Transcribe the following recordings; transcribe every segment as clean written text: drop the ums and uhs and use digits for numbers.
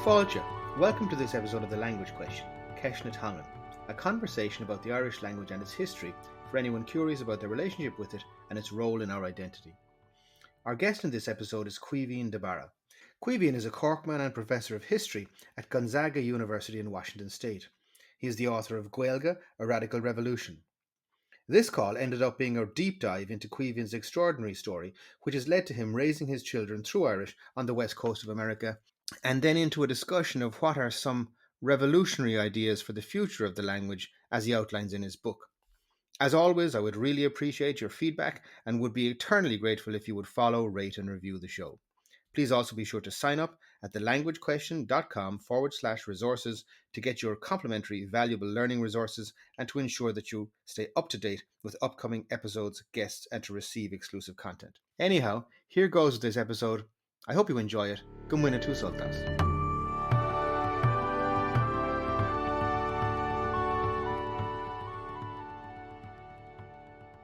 Fáilte, welcome to this episode of The Language Question, Ceisne Tangan, a conversation about the Irish language and its history for anyone curious about their relationship with it and its role in our identity. Our guest in this episode is Caoimhín De Barra. Caoimhín is a Corkman and Professor of History at Gonzaga University in Washington State. He is the author of Gaeilge, A Radical Revolution. This call ended up being a deep dive into Caoimhín's extraordinary story, which has led to him raising his children through Irish on the west coast of America, and then into a discussion of what are some revolutionary ideas for the future of the language as he outlines in his book. As always, I would really appreciate your feedback and would be eternally grateful if you would follow, rate, and review the show. Please also be sure to sign up at thelanguagequestion.com/resources to get your complimentary valuable learning resources and to ensure that you stay up to date with upcoming episodes, guests, and to receive exclusive content. Anyhow, here goes with this episode. I hope you enjoy it. Gumwina tú soltas.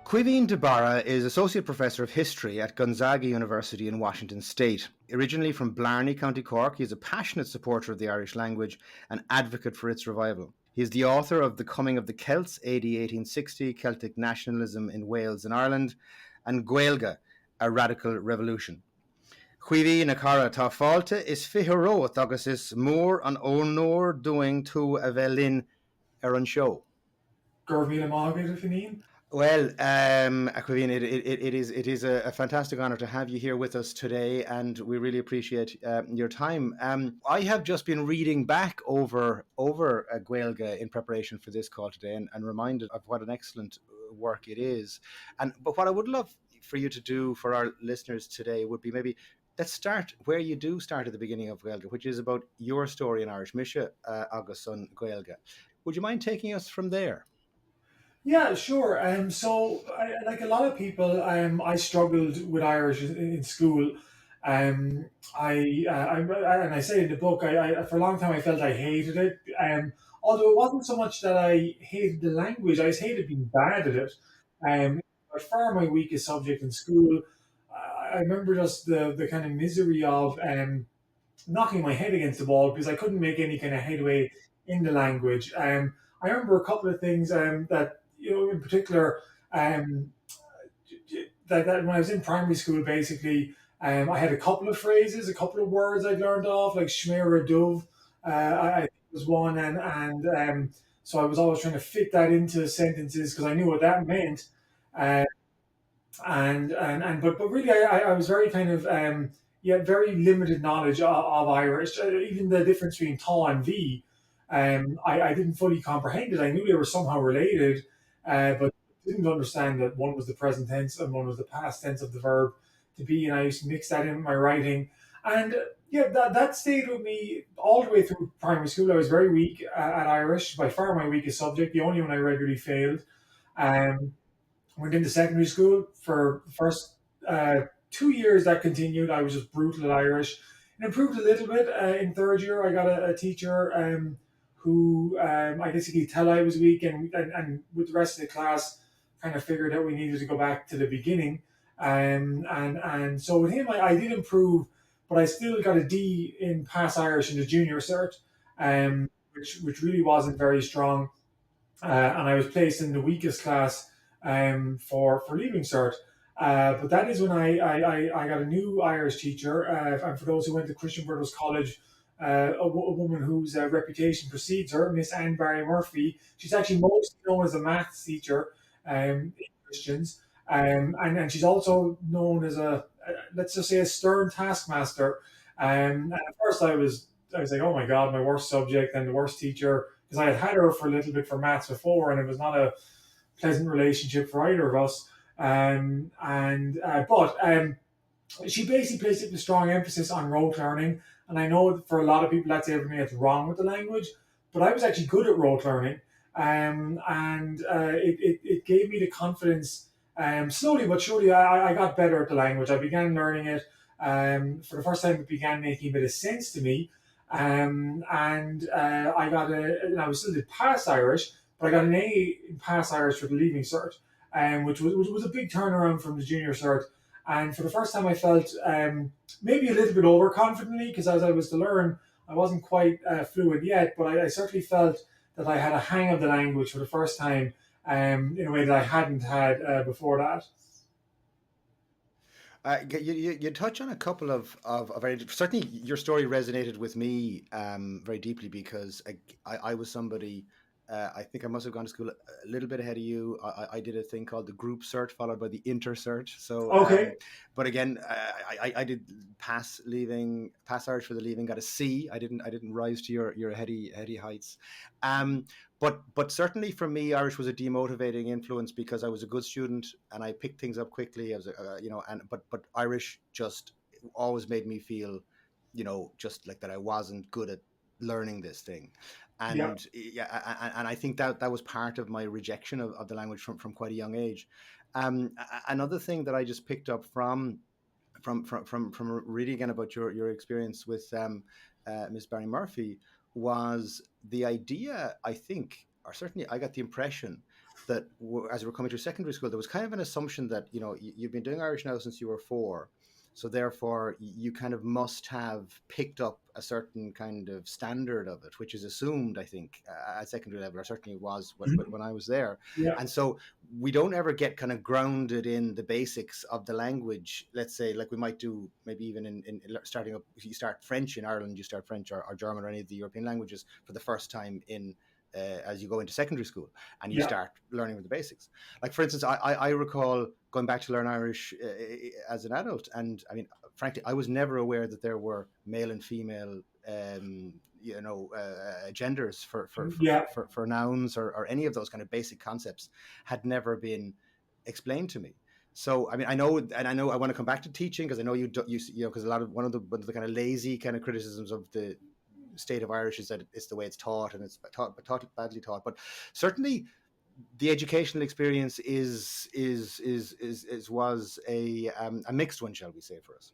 Caoimhín De Barra is Associate Professor of History at Gonzaga University in Washington State. Originally from Blarney, County Cork, he is a passionate supporter of the Irish language and advocate for its revival. He is the author of The Coming of the Celts, AD 1860, Celtic Nationalism in Wales and Ireland, and Gaeilge, A Radical Revolution. Caoimhín na cara tá fáilte is fitherót agus is mór an ónóir doing tú a bhelin an show. Well, Caoimhín, it is a fantastic honour to have you here with us today, and we really appreciate your time. I have just been reading back over Gaeilge in preparation for this call today, and reminded of what an excellent work it is. But what I would love for you to do for our listeners today would be maybe let's start where you do start at the beginning of Gaeilge, which is about your story in Irish, Misha agus on Gaeilge. Would you mind taking us from there? Yeah, sure. Like a lot of people, I struggled with Irish in school. And I say in the book, I for a long time I felt I hated it. Although it wasn't so much that I hated the language, I just hated being bad at it. By far my weakest subject in school. I remember just the kind of misery of knocking my head against the wall because I couldn't make any kind of headway in the language. I remember a couple of things that, in particular, that when I was in primary school, basically, I had a couple of phrases, a couple of words I'd learned off, like shmera dove, I think was one, and so I was always trying to fit that into sentences because I knew what that meant. But really, I was very kind of very limited knowledge of Irish. Even the difference between ta and vi, I didn't fully comprehend it. I knew they were somehow related, but didn't understand that one was the present tense and one was the past tense of the verb to be, and I used to mix that in with my writing. And that stayed with me all the way through primary school. I was very weak at Irish, by far my weakest subject, the only one I regularly failed. Went into secondary school for the first 2 years. That continued. I was just brutal at Irish. It improved a little bit in third year. I got a teacher who I guess he could tell I was weak, and with the rest of the class kind of figured that we needed to go back to the beginning. And so with him, I did improve, but I still got a D in Pass Irish in the junior cert, which really wasn't very strong. And I was placed in the weakest class for Leaving Cert. But that is when I got a new Irish teacher. And for those who went to Christian Brothers College, a woman whose reputation precedes her, Miss Anne Barry Murphy. She's actually mostly known as a maths teacher in Christians. And she's also known as let's just say, a stern taskmaster. And at first I was like, oh my God, my worst subject and the worst teacher, because I had her for a little bit for maths before, and it was not a pleasant relationship for either of us. But she basically placed a strong emphasis on rote learning. And I know for a lot of people that's everything that's wrong with the language, but I was actually good at rote learning. It gave me the confidence. Slowly but surely, I got better at the language. I began learning it. For the first time, it began making a bit of sense to me. I still did Pass Irish, but I got an A in Pass Irish for the Leaving Cert, which was a big turnaround from the Junior Cert. And for the first time, I felt maybe a little bit overconfidently, because as I was to learn, I wasn't quite fluent yet, but I certainly felt that I had a hang of the language for the first time, in a way that I hadn't had before that. You touch on a couple of very, certainly your story resonated with me very deeply because I was somebody. I think I must have gone to school a little bit ahead of you. I did a thing called the group cert followed by the inter cert. So, Okay. but again, I did pass Irish for the leaving, got a C. I didn't rise to your heady heights. Um, but certainly for me, Irish was a demotivating influence because I was a good student and I picked things up quickly. I was, and but Irish just always made me feel, just like that I wasn't good at learning this thing, Yeah. and yeah, and I think that was part of my rejection of the language from quite a young age. Another thing that I just picked up from reading again about your experience with Miss Barry Murphy was the idea, I think, or certainly I got the impression that as we're coming to secondary school, there was kind of an assumption that, you've been doing Irish now since you were 4. So therefore, you kind of must have picked up a certain kind of standard of it, which is assumed, I think, at secondary level, or certainly was when I was there. Yeah. And so we don't ever get kind of grounded in the basics of the language. Let's say, like we might do maybe even in starting up, if you start French in Ireland, you start French or German or any of the European languages for the first time as you go into secondary school and you Yeah. start learning with the basics. Like, for instance, I recall going back to learn Irish as an adult. And I mean, frankly, I was never aware that there were male and female genders Yeah. for nouns or any of those kind of basic concepts had never been explained to me. So I mean, I know I want to come back to teaching because I know because one of the kind of lazy kind of criticisms of the state of Irish is that it's the way it's taught and it's taught badly taught. But certainly the educational experience was a mixed one, shall we say, for us.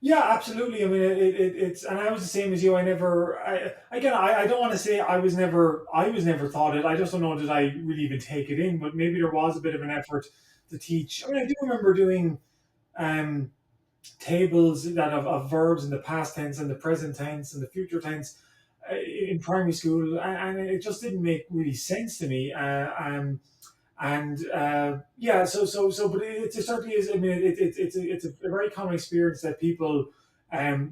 Yeah, absolutely. I mean, it's, and I was the same as you. I don't want to say I was never taught it. I just don't know, did I really even take it in? But maybe there was a bit of an effort to teach. I mean, I do remember doing um, tables of verbs in the past tense and the present tense and the future tense in primary school, and it just didn't make really sense to me. And yeah, but it certainly is. I mean, it's a very common experience that people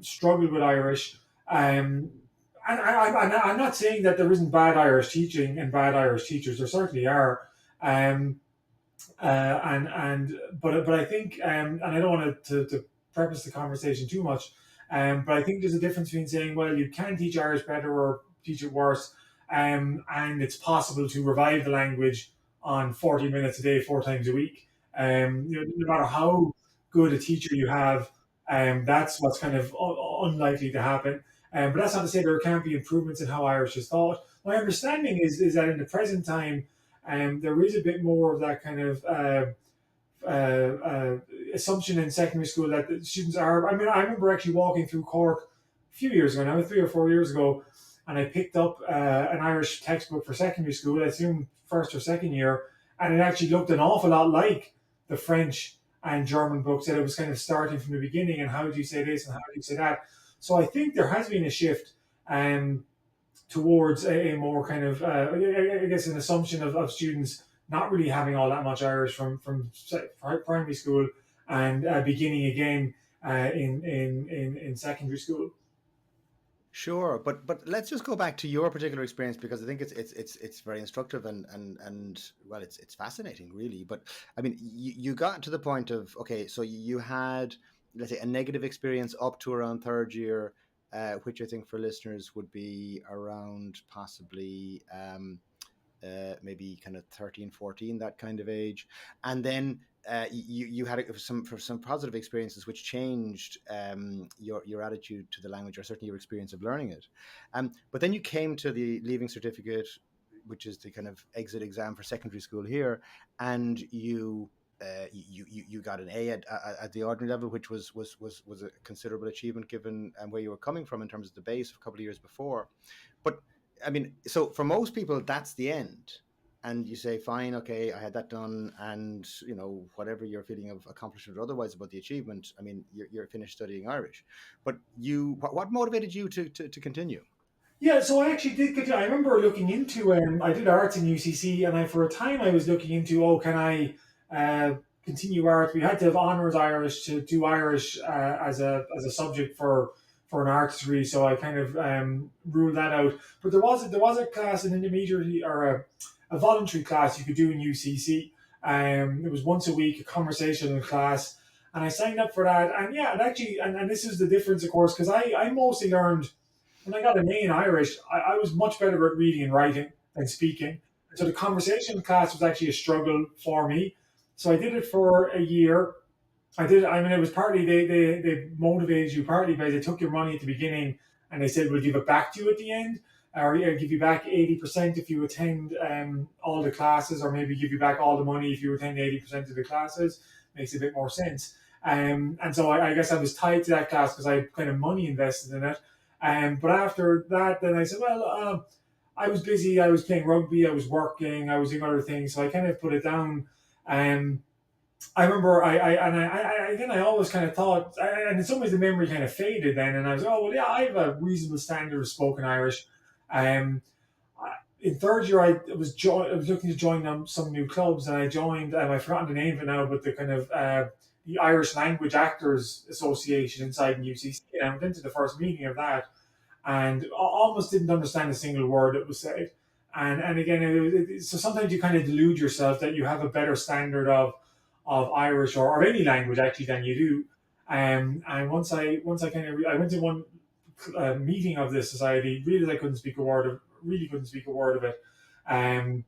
struggle with Irish. And I'm not saying that there isn't bad Irish teaching and bad Irish teachers. There certainly are. Um, but I think, and I don't want to preface the conversation too much, but I think there's a difference between saying, well, you can teach Irish better or teach it worse, and it's possible to revive the language on 40 minutes a day, 4 times a week. No matter how good a teacher you have, that's what's kind of unlikely to happen. But that's not to say there can't be improvements in how Irish is taught. My understanding is that in the present time, there is a bit more of that kind of assumption in secondary school that the students are. I mean, I remember actually walking through Cork a few years ago now, 3 or 4 years ago, and I picked up an Irish textbook for secondary school, I assume first or second year, and it actually looked an awful lot like the French and German books, that it was kind of starting from the beginning and how do you say this and how do you say that. So I think there has been a shift. Towards a more kind of, I guess, an assumption of students not really having all that much Irish from primary school and beginning again in secondary school. Sure, but let's just go back to your particular experience because I think it's very instructive and well, it's fascinating, really. But I mean, you got to the point of, okay, so you had, let's say, a negative experience up to around third year, which I think for listeners would be around possibly maybe kind of 13, 14, that kind of age. And then you had some positive experiences which changed your attitude to the language, or certainly your experience of learning it. But then you came to the leaving certificate, which is the kind of exit exam for secondary school here, and you got an A at the ordinary level, which was a considerable achievement given where you were coming from in terms of the base a couple of years before. But I mean, so for most people, that's the end. and you say, fine, okay, I had that done, and whatever your feeling of accomplishment or otherwise about the achievement, I mean, you're finished studying Irish. But what motivated you to continue? Yeah, so I actually did. I remember looking into. I did arts in UCC, and for a time I was looking into. Oh, can I continue art? We had to have honors Irish to do Irish as a subject for an arts degree. So I kind of ruled that out. But there was a class, an intermediate or a voluntary class you could do in UCC. It was once a week, a conversational class, and I signed up for that. And yeah, and actually, and this is the difference, of course, because I mostly learned when I got an A in Irish. I was much better at reading and writing than speaking. So the conversation class was actually a struggle for me. So I did it for a year. I did. I mean, it was partly they motivated you partly by they took your money at the beginning and they said we'll give it back to you at the end, or give you back 80% if you attend all the classes, or maybe give you back all the money if you attend 80% of the classes. Makes a bit more sense. And so I guess I was tied to that class because I had kind of money invested in it. But after that, then I said, well, I was busy. I was playing rugby. I was working. I was doing other things. So I kind of put it down. Um, I remember again, I always kind of thought, and in some ways the memory kind of faded then. And I was, oh, well, yeah, I have a reasonable standard of spoken Irish. Um, in third year, I was looking to join some new clubs, and I joined. I've forgotten the name of it now, but the kind of the Irish Language Actors Association inside in UCC. And I went into the first meeting of that, and almost didn't understand a single word that was said. And again, so sometimes you kind of delude yourself that you have a better standard of Irish or any language actually than you do. And once I kind of I went to one meeting of this society, realized I couldn't speak a word of really couldn't speak a word of it. Um,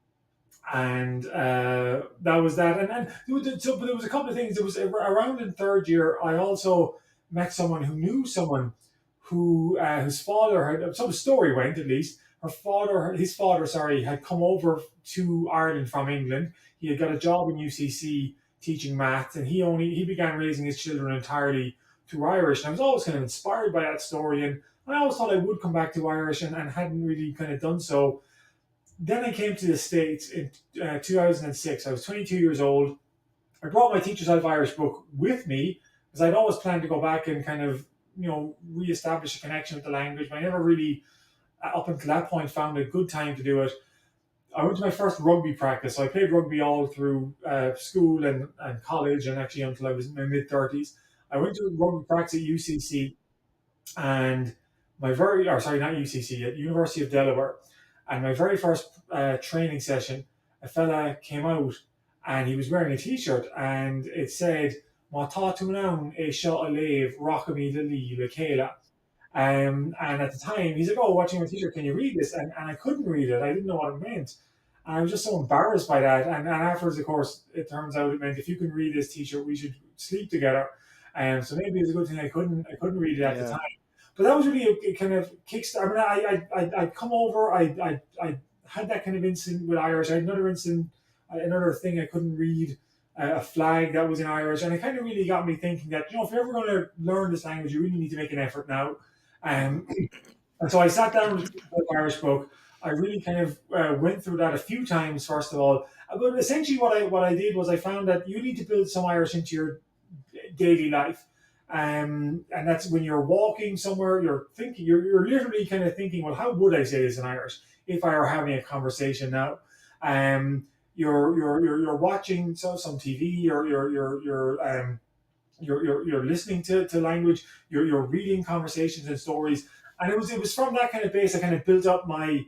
and that was that. And but there was a couple of things. It was around in third year. I also met someone who knew someone who his father had. So the story went at least. His father, sorry, had come over to Ireland from England. He had got a job in UCC teaching maths, and he began raising his children entirely through Irish. And I was always kind of inspired by that story, and I always thought I would come back to Irish, and hadn't really kind of done so. Then I came to the States in 2006. I was 22 years old. I brought my Teacher's Life Irish book with me because I'd always planned to go back and kind of, reestablish a connection with the language. But I never really, up until that point, found a good time to do it. I went to my first rugby practice. So I played rugby all through school and college, and actually until I was in my mid 30s. I went to rugby practice at UCC, and sorry, not UCC, at University of Delaware. And my very first training session, a fella came out and he was wearing a t-shirt and it said, "Má tá tú nán é seo a léamh rachami le lí le chéile." And at the time, he's like, "Oh, watching my t-shirt, can you read this?" And I couldn't read it. I didn't know what it meant. And I was just so embarrassed by that. And afterwards, of course, it turns out it meant if you can read this t-shirt, we should sleep together. And so maybe it's a good thing I couldn't read it at the Yeah. time. But that was really a kind of kickstart. I mean, I'd come over, I had that kind of incident with Irish. I had another incident, another thing I couldn't read, a flag that was in Irish. And it kind of really got me thinking that, if you're ever going to learn this language, you really need to make an effort now. And so I sat down with the Irish book. I really kind of went through that a few times, first of all. But essentially, what I did was I found that you need to build some Irish into your daily life. And that's when you're walking somewhere, you're thinking, you're literally kind of thinking, well, how would I say this in Irish if I were having a conversation now? You're watching some TV, you're listening to language, you're reading conversations and stories, and it was from that kind of base I kind of built up my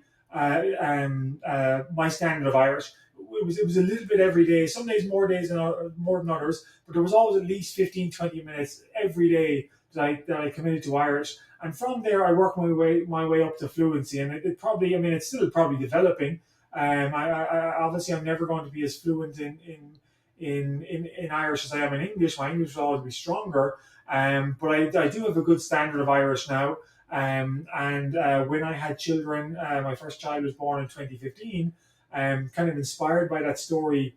standard of Irish. It was a little bit every day. Some days more than others, but there was always at least 15, 20 minutes every day that I committed to Irish. And from there, I worked my way up to fluency, and it probably, I mean, it's still probably developing. Obviously, I'm never going to be as fluent in Irish as I am in English. My English will always be stronger, but I do have a good standard of Irish now. And when I had children, my first child was born in 2015. Kind of inspired by that story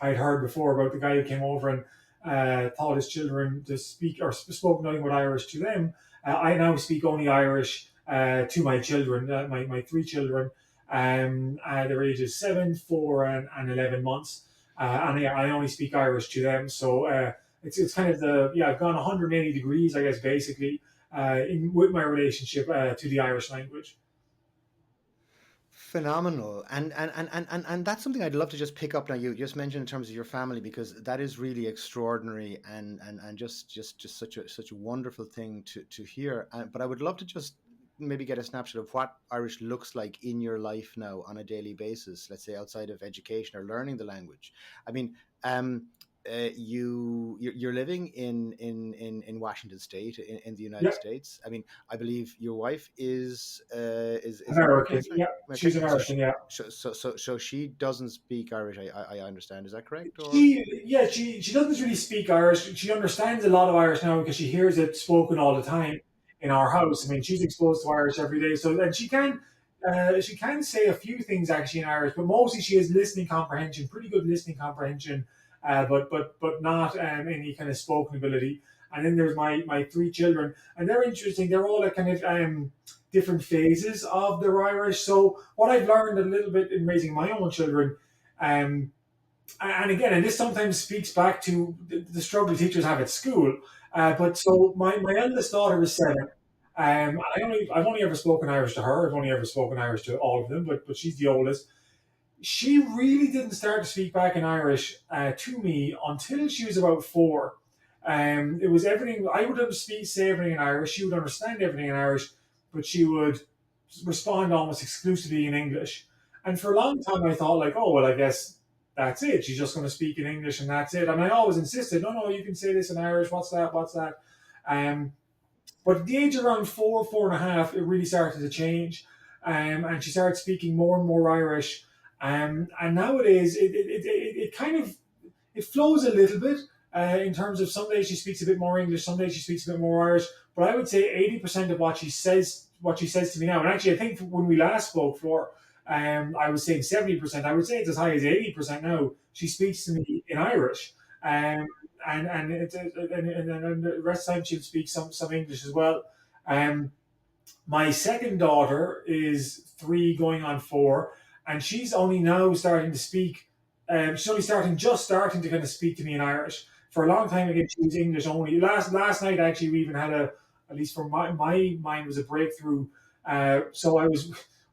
I'd heard before about the guy who came over and taught his children to speak or spoke nothing but Irish to them. I now speak only Irish to my children, my three children. Their ages 7, 4, and 11 months. And yeah, I only speak Irish to them. So it's kind of I've gone 180 degrees, I guess, basically, with my relationship to the Irish language. Phenomenal. And that's something I'd love to just pick up now. You just mentioned in terms of your family, because that is really extraordinary and just such a wonderful thing to hear. But I would love to just maybe get a snapshot of what Irish looks like in your life now on a daily basis, let's say outside of education or learning the language. I mean, um, you're living in Washington State in the United Yeah, States. I mean, I believe your wife is American. American. Sorry, Yeah, okay. she's American. Yeah. So she doesn't speak Irish. I understand. Is that correct? Or She doesn't really speak Irish. She understands a lot of Irish now because she hears it spoken all the time in our house. I mean, she's exposed to Irish every day, so and she can say a few things actually in Irish, but mostly she has listening comprehension, pretty good listening comprehension, but not any kind of spoken ability. And then there's my three children, and they're interesting. They're all at kind of different phases of their Irish. So what I've learned a little bit in raising my own children. Um, and again, and this sometimes speaks back to the struggle teachers have at school. But so my eldest daughter is 7. I've only ever spoken Irish to her. I've only ever spoken Irish to all of them, but she's the oldest. She really didn't start to speak back in Irish to me until she was about 4. It was everything. I would say everything in Irish. She would understand everything in Irish, but she would respond almost exclusively in English. And for a long time, I thought like, oh well, I guess that's it. She's just going to speak in English, and that's it. And I always insisted, no, you can say this in Irish. What's that? What's that? Um, but at the age of around 4, 4.5, it really started to change. And she started speaking more and more Irish. And nowadays, it kind of it flows a little bit in terms of some days she speaks a bit more English, some days she speaks a bit more Irish. But I would say 80% of what she says to me now, and actually I think when we last spoke, for I was saying 70%. I would say it's as high as 80% now. She speaks to me in Irish. Um, and the rest of the time she'll speak some English as well. Um, my second daughter is 3 going on 4, and she's only now starting to speak. She's only starting to kind of speak to me in Irish. For a long time again, she was English only. Last night, actually, we even had at least for my mind, was a breakthrough. So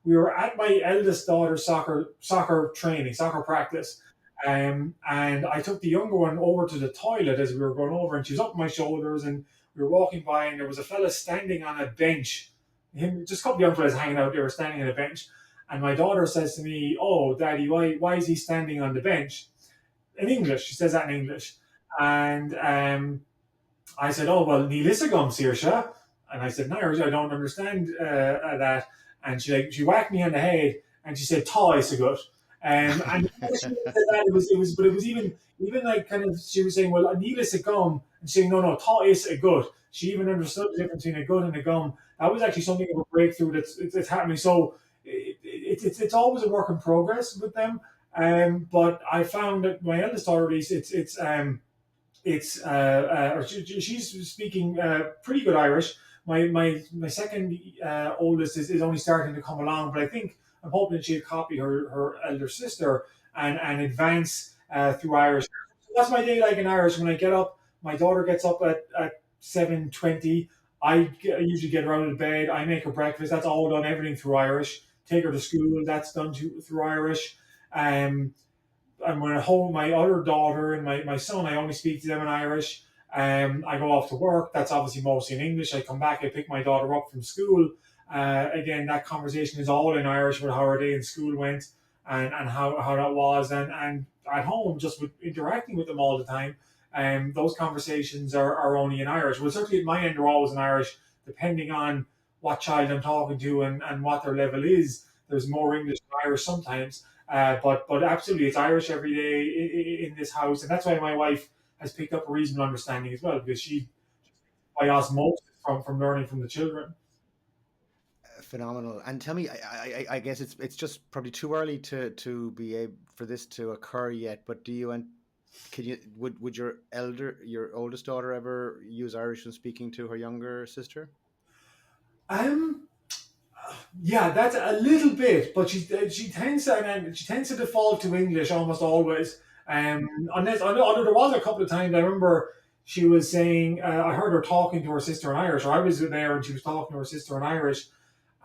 we were at my eldest daughter's soccer training, soccer practice. And I took the younger one over to the toilet as we were going over, and she was up my shoulders, and we were walking by, and there was a fella standing on a bench. Just a couple of young fellas hanging out. They were standing on a bench, and my daughter says to me, "Oh, Daddy, why is he standing on the bench?" In English, she says that in English, and I said, "Oh well, ní lisagum saoirse," and I said, "No, I don't understand that." And she whacked me on the head, and she said, "Tá is a good." And she said that but it was even like kind of she was saying, "Well, ní lisagum," and saying, "No, tá is a good." She even understood the difference between a good and a gum. That was actually something of a breakthrough that's happening. So it's always a work in progress with them. But I found that my eldest daughter, at least, she's speaking pretty good Irish. My second oldest is only starting to come along, but I think I'm hoping she'll copy her elder sister and advance through Irish. So that's my day like in Irish. When I get up, my daughter gets up at 7:20. I usually get her out of bed. I make her breakfast. That's all done. Everything through Irish. Take her to school. That's done through Irish. Um, and when at home, my other daughter and my son, I only speak to them in Irish. I go off to work. That's obviously mostly in English. I come back. I pick my daughter up from school. Again, that conversation is all in Irish with how her day in school went and how that was. And at home, just with interacting with them all the time, those conversations are only in Irish. Well, certainly at my end, they're always in Irish, depending on what child I'm talking to and what their level is. There's more English than Irish sometimes. But absolutely, it's Irish every day in this house, and that's why my wife has picked up a reasonable understanding as well, because she, by osmosis, from learning from the children. phenomenal. And tell me, I guess it's just probably too early to be able for this to occur yet. But do you and can you would your oldest daughter ever use Irish when speaking to her younger sister? Um, Yeah, that's a little bit, but she tends to default to English almost always. Unless although there was a couple of times I remember she was saying I heard her talking to her sister in Irish, or I was there and she was talking to her sister in Irish,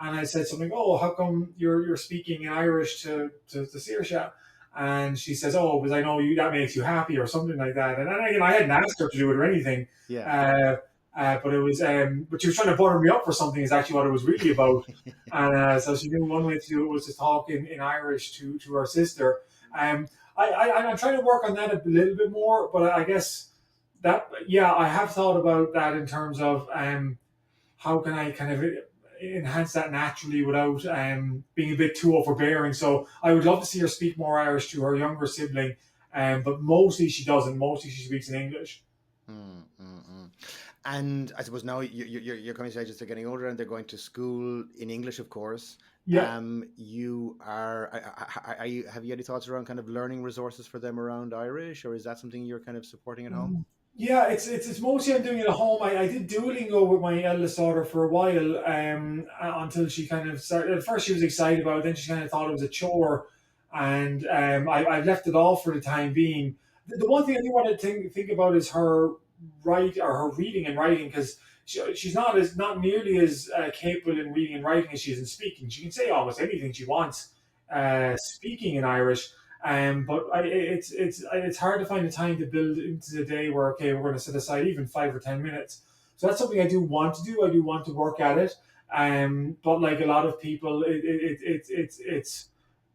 and I said something. Oh, how come you're speaking in Irish to Saoirse? And she says, "Oh, because I know you that makes you happy," or something like that. And then again, I hadn't asked her to do it or anything. Yeah. Uh, but it was, but she was trying to butter me up for something. Is actually what it was really about. And so she knew one way to do it was to talk in Irish to her sister. Um, I'm trying to work on that a little bit more, but I guess that yeah, I have thought about that in terms of how can I kind of enhance that naturally without being a bit too overbearing. So I would love to see her speak more Irish to her younger sibling, but mostly she doesn't. Mostly she speaks in English. Mm, mm, mm. And I suppose now your coming stages are getting older and they're going to school in English, of course. Yeah. You are you have you any thoughts around kind of learning resources for them around Irish, or is that something you're kind of supporting at home? Yeah, it's mostly I'm doing it at home. I did Duolingo with my eldest daughter for a while, until she kind of started. At first, she was excited about it, then she kind of thought it was a chore, and I've left it off for the time being. The one thing I do want to think about is her her reading and writing, because she's not nearly as capable in reading and writing as she is in speaking. She can say almost anything she wants, speaking in Irish. But it's hard to find the time to build into the day where okay we're going to set aside even 5 or 10 minutes. So that's something I do want to do. I do want to work at it. But like a lot of people, it's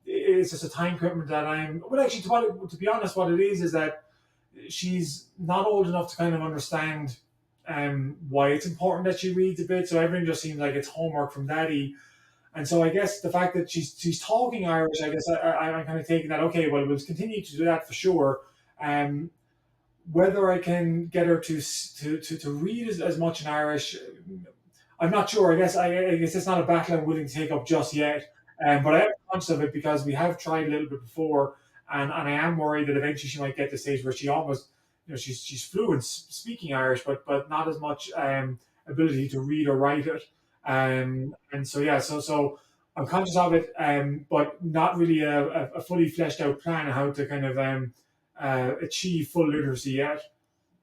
just a time commitment that I'm. Well, actually, to be honest, what it is that she's not old enough to kind of understand why it's important that she reads a bit. So everything just seems like it's homework from daddy, and so I guess the fact that she's talking Irish, I guess I'm kind of taking that. Okay, well, we'll continue to do that for sure. Um, Whether I can get her to read as much in Irish, I'm not sure. I guess it's not a battle I'm willing to take up just yet. But I am conscious of it because we have tried a little bit before, and I am worried that eventually she might get to the stage where she almost, she's fluent speaking Irish, but not as much ability to read or write it. And so yeah, so I'm conscious of it, but not really a fully fleshed out plan of how to kind of achieve full literacy yet.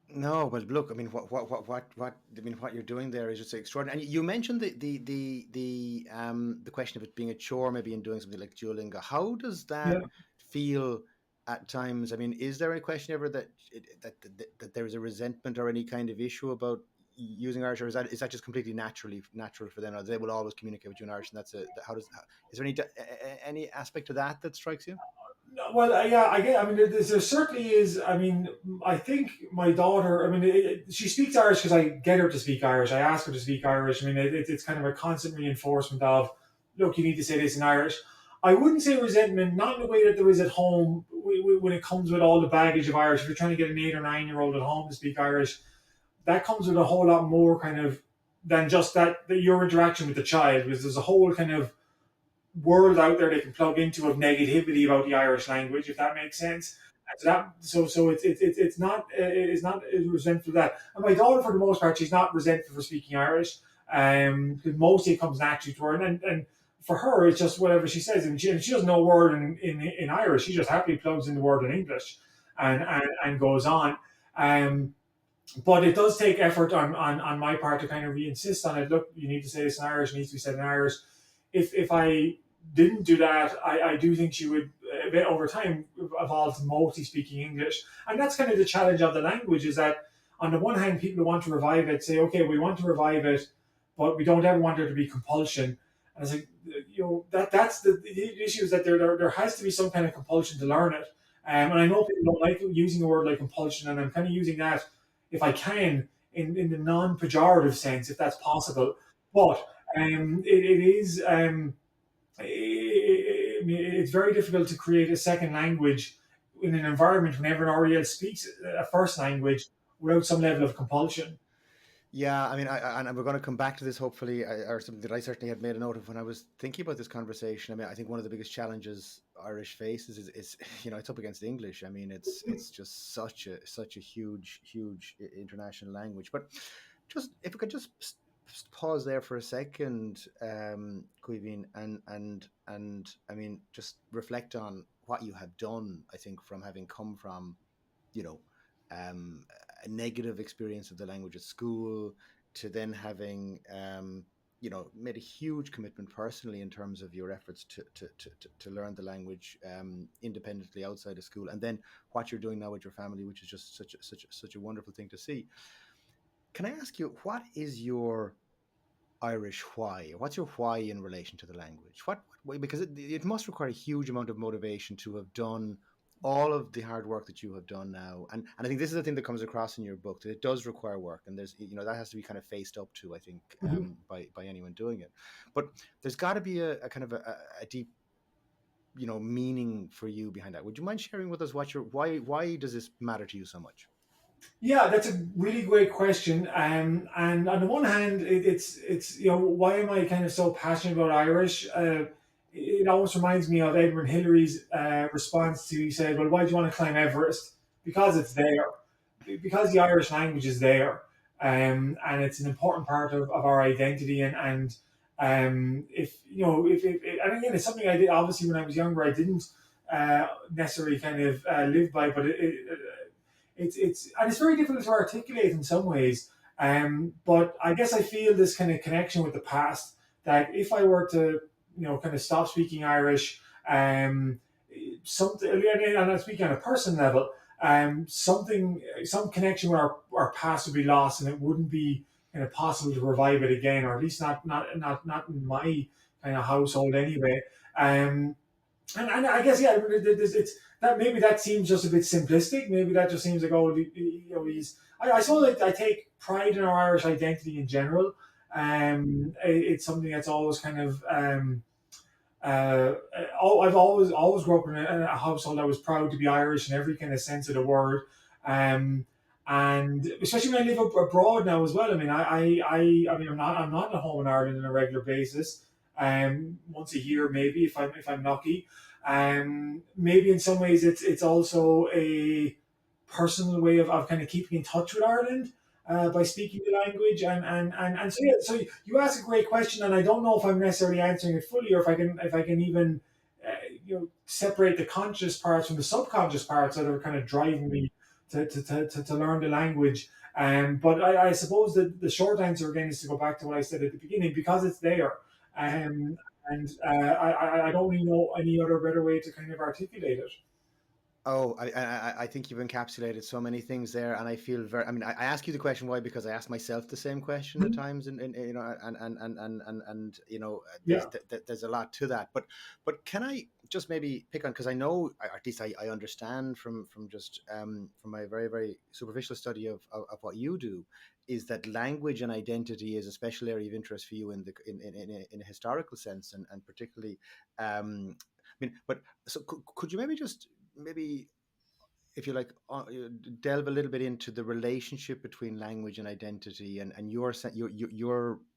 No, well, look, I mean, I mean, what you're doing there is just extraordinary. And you mentioned the question of it being a chore, maybe in doing something like Duolingo. How does that Yeah. feel at times? I mean, is there a question ever that there is a resentment or any kind of issue about using Irish, or is that just completely natural for them? Or they will always communicate with you in Irish, and is there any aspect to that that strikes you? No, well, yeah, I get. I mean, there certainly is. I mean, I think my daughter. I mean, she speaks Irish because I get her to speak Irish. I ask her to speak Irish. I mean, it's kind of a constant reinforcement of, look, you need to say this in Irish. I wouldn't say resentment, not in the way that there is at home when it comes with all the baggage of Irish. If you're trying to get an 8 or 9 year old at home to speak Irish, that comes with a whole lot more kind of than just that your interaction with the child, because there's a whole kind of world out there they can plug into of negativity about the Irish language, if that makes sense. And so it's not resentful of that. And my daughter, for the most part, she's not resentful for speaking Irish, because mostly it comes naturally to her. And for her, it's just whatever she says, and she doesn't know a word in Irish. She just happily plugs in the word in English, and goes on. Um, but it does take effort on my part to kind of re-insist on it. Look, you need to say this in Irish. It needs to be said in Irish. If I didn't do that, I do think she would, a bit over time, evolve to mostly speaking English. And that's kind of the challenge of the language, is that on the one hand, people who want to revive it say, okay, we want to revive it, but we don't ever want there to be compulsion. And it's like, that's the issue, is that there has to be some kind of compulsion to learn it. And I know people don't like using a word like compulsion, and I'm kind of using that, if I can, in the non-pejorative sense, if that's possible. But it is. It's very difficult to create a second language in an environment when everyone already else speaks a first language without some level of compulsion. Yeah, I mean, and we're going to come back to this hopefully, or something that I certainly had made a note of when I was thinking about this conversation. I mean, I think one of the biggest challenges Irish faces is it's up against English. I mean, it's just such a huge international language. But just if we could just just pause there for a second, Caoimhín, and I mean, just reflect on what you have done. I think from having come from, you know, um, a negative experience of the language at school to then having, made a huge commitment personally in terms of your efforts to learn the language independently outside of school, and then what you're doing now with your family, which is just such a wonderful thing to see. Can I ask you, what is your Irish why? What's your why in relation to the language? What because it must require a huge amount of motivation to have done all of the hard work that you have done now. And I think this is the thing that comes across in your book, that it does require work, and there's, that has to be kind of faced up to, I think, Mhm. by anyone doing it. But there's got to be a kind of a deep, meaning for you behind that. Would you mind sharing with us why does this matter to you so much? Yeah, that's a really great question. And on the one hand, it's why am I kind of so passionate about Irish? It almost reminds me of Edmund Hillary's response to, he said, "Well, why do you want to climb Everest? Because it's there, because the Irish language is there, and it's an important part of our identity." And if and again, it's something I did obviously when I was younger. I didn't necessarily kind of live by, but it's and it's very difficult to articulate in some ways. But I guess I feel this kind of connection with the past, that if I were to, kind of stop speaking Irish, um, something, and I'm speaking on a person level, some connection with our past would be lost, and it wouldn't be kind of possible to revive it again, or at least not in my kind of household anyway. Um, and I guess, yeah, it's that, maybe that seems just a bit simplistic. Maybe that just seems like, oh, he's. I suppose like I take pride in our Irish identity in general. It's something that's always kind of. I've always grew up in a household that was proud to be Irish in every kind of sense of the word. Um, and especially when I live abroad now as well. I mean, I mean, I'm not at home in Ireland on a regular basis. Once a year maybe, if I'm lucky. Maybe in some ways it's also a personal way of kind of keeping in touch with Ireland by speaking the language. And so, yeah, so you ask a great question, and I don't know if I'm necessarily answering it fully, or if I can even separate the conscious parts from the subconscious parts that are kind of driving me to learn the language. But I suppose that the short answer again is to go back to what I said at the beginning, because it's there. Um, and I don't really know any other better way to kind of articulate it. Oh, I think you've encapsulated so many things there, and I feel very. I mean, I ask you the question why, because I ask myself the same question at Mhm. times, and Yeah. there's a lot to that. But can I just maybe pick on, because I know, at least I understand from just from my very very superficial study of what you do, is that language and identity is a special area of interest for you in the in a historical sense, and particularly. I mean, but so could you maybe just maybe, if you like, delve a little bit into the relationship between language and identity, and your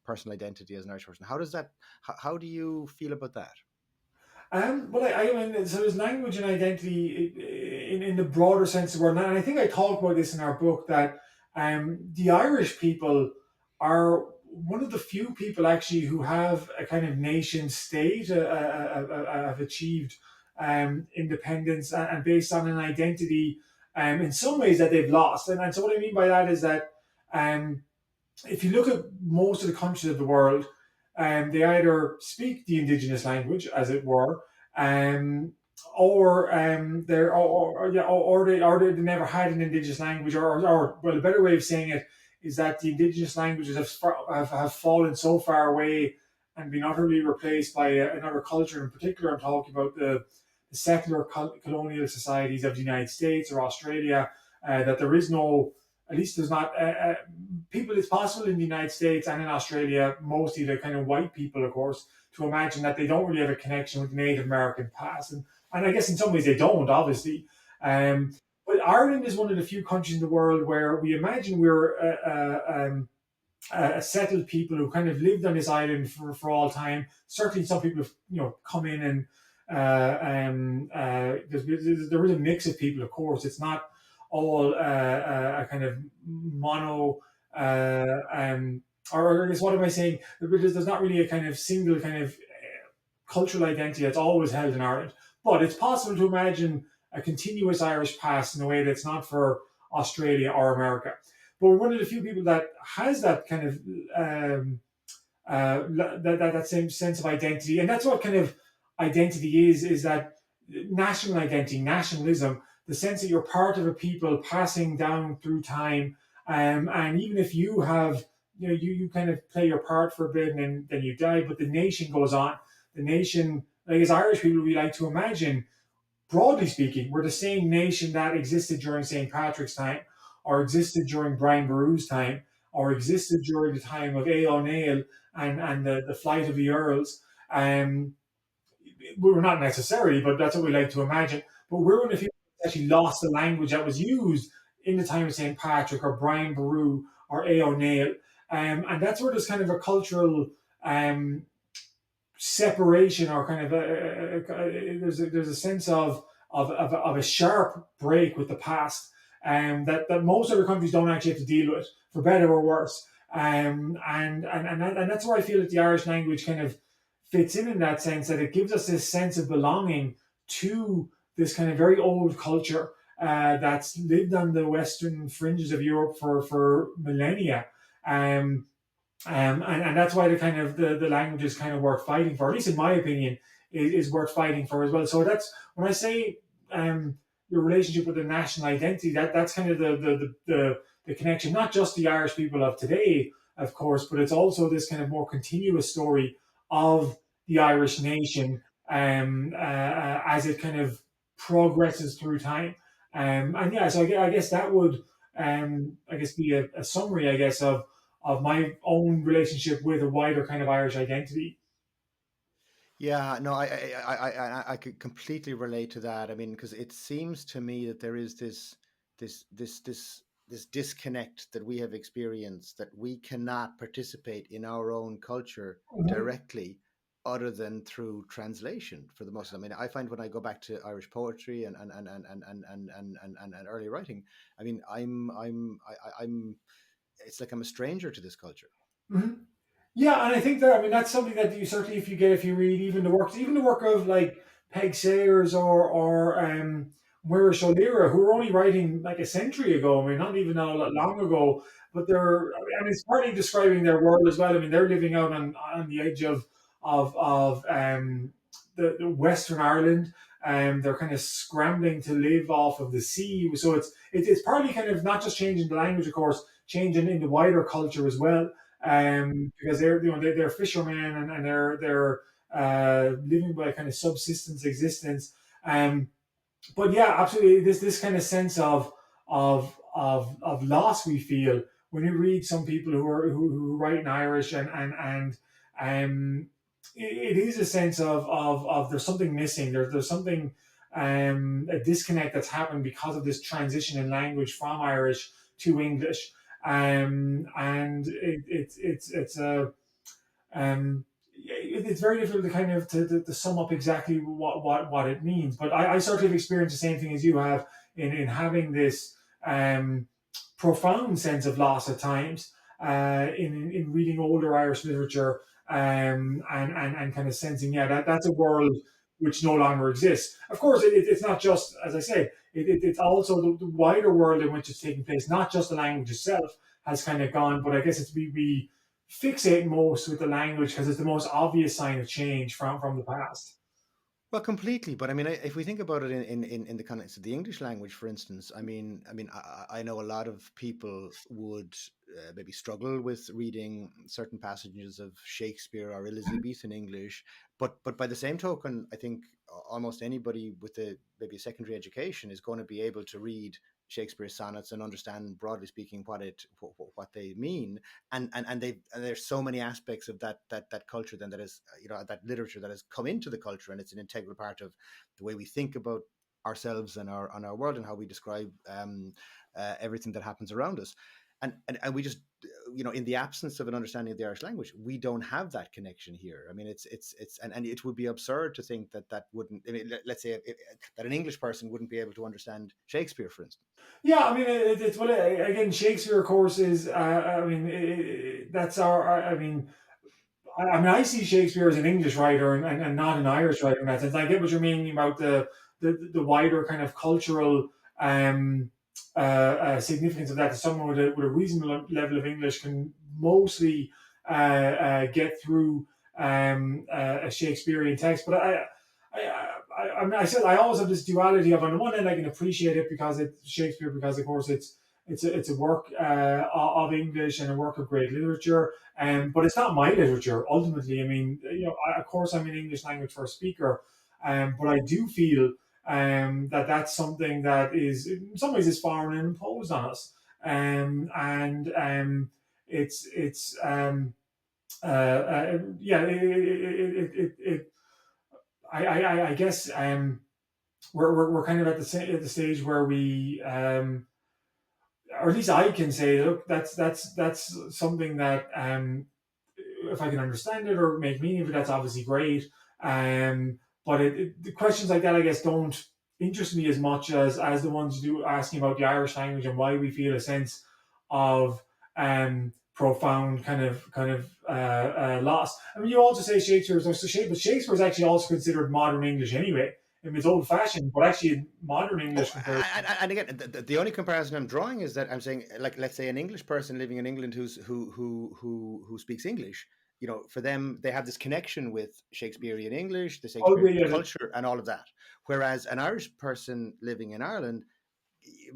personal identity as an Irish person? How does that? How do you feel about that? Well, I mean, so there's language and identity in the broader sense of the word, and I think I talk about this in our book, that the Irish people are one of the few people actually who have a kind of nation state, have achieved independence, and based on an identity, in some ways that they've lost. And so what I mean by that is that um, if you look at most of the countries of the world, they either speak the indigenous language, as it were, um, or they're or, yeah, or they never had an indigenous language, or well, a better way of saying it is that the indigenous languages have fallen so far away and been utterly replaced by another culture. In particular, I'm talking about the secular colonial societies of the United States or Australia. That there is no, at least there's not people. It's possible in the United States and in Australia, mostly the kind of white people, of course, to imagine that they don't really have a connection with the Native American past, and I guess in some ways they don't, obviously. Um, but Ireland is one of the few countries in the world where we imagine we're a settled people who kind of lived on this island for all time. Certainly, some people have come in, and there is a mix of people. Of course, it's not all a kind of mono. Uh, um, or I guess what am I saying? There's not really a kind of single kind of cultural identity that's always held in Ireland. But it's possible to imagine a continuous Irish past in a way that's not for Australia or America. But we're one of the few people that has that kind of that same sense of identity, and that's what kind of identity is that national identity, nationalism, the sense that you're part of a people passing down through time, and even if you have you kind of play your part for a bit and then you die, but the nation goes on. The nation, like as Irish people, we like to imagine, broadly speaking, we're the same nation that existed during St. Patrick's time, or existed during Brian Boru's time, or existed during the time of A. O'Neill and the flight of the Earls. Um, we're not necessarily, but that's what we like to imagine. But we're one of the few that actually lost the language that was used in the time of St. Patrick or Brian Boru or A. O'Neill. And that's where there's kind of a cultural um, separation or kind of there's a sense of a sharp break with the past that most other countries don't actually have to deal with, for better or worse. And that's where I feel that the Irish language kind of fits in that sense, that it gives us this sense of belonging to this kind of very old culture that's lived on the western fringes of Europe for millennia. Um, and that's why the kind of the language is kind of worth fighting for, at least in my opinion, is worth fighting for as well. So that's when I say your relationship with the national identity, that's kind of the connection, not just the Irish people of today, of course, but it's also this kind of more continuous story of the Irish nation as it kind of progresses through time. And yeah, so I guess that would I guess be a summary, I guess, of my own relationship with a wider kind of Irish identity. Yeah, no, I could completely relate to that. I mean, because it seems to me that there is this this this this disconnect that we have experienced, that we cannot participate in our own culture Mhm. directly other than through translation for the most. I mean, I find when I go back to Irish poetry and early writing, I mean, I'm it's like I'm a stranger to this culture. Mhm. Yeah, and I think that I mean that's something that you certainly, if you read even the work of like Peg Sayers or Muir Sholira, who were only writing like a century ago. I mean, not even that long ago, but they're I mean, it's partly describing their world as well. I mean, they're living out on the edge of the Western Ireland. They're kind of scrambling to live off of the sea. So it's partly kind of not just changing the language, of course, changing in the wider culture as well, because they're fishermen and they're living by kind of subsistence existence. But yeah, absolutely, this kind of sense of loss we feel when you read some people who write in Irish and it is a sense of there's something missing. There's something a disconnect that's happened because of this transition in language from Irish to English. And it's a it's very difficult to kind of to sum up exactly what it means. But I sort of experienced the same thing as you have in having this profound sense of loss at times in reading older Irish literature and kind of sensing, yeah, that's a world which no longer exists. Of course, it's not just, as I say, it's also the wider world in which it's taking place, not just the language itself has kind of gone, but I guess it's we fixate most with the language because it's the most obvious sign of change from the past. Well, completely. But I mean, if we think about it in the context of the English language, for instance, I know a lot of people would maybe struggle with reading certain passages of Shakespeare or Elizabethan English, but by the same token, I think almost anybody with maybe a secondary education is going to be able to read Shakespeare's sonnets and understand, broadly speaking, what they mean. And there's so many aspects of that culture then that is, that literature that has come into the culture, and it's an integral part of the way we think about ourselves and our world, and how we describe everything that happens around us. And we just in the absence of an understanding of the Irish language, we don't have that connection here. I mean, it's and it would be absurd to think that wouldn't. I mean, let's say that an English person wouldn't be able to understand Shakespeare, for instance. Yeah, I mean, it's well, again, Shakespeare, of course, is. I mean, that's our. I mean, I see Shakespeare as an English writer and not an Irish writer in that sense. I get what you're meaning about the wider kind of cultural significance of that. That someone with a reasonable level of English can mostly get through a Shakespearean text. But I mean, I said I always have this duality of, on the one hand, I can appreciate it because it's Shakespeare, because of course it's a work of English and a work of great literature, but it's not my literature ultimately. I mean, of course, I'm an English language first speaker, but I do feel that that's something that is in some ways is foreign and imposed on us, and it's yeah, I guess we're kind of at the stage where we or at least I can say, look, that's something that if I can understand it or make meaning of it, that's obviously great. But the questions like that, I guess, don't interest me as much as the ones you do asking about the Irish language and why we feel a sense of profound kind of loss. I mean, you also say Shakespeare, but Shakespeare is actually also considered modern English anyway. I mean, it's old fashioned, but actually modern English compared. And again, the only comparison I'm drawing is that I'm saying, like, let's say an English person living in England who speaks English. For them, they have this connection with Shakespearean English, the Shakespearean culture, and all of that. Whereas an Irish person living in Ireland,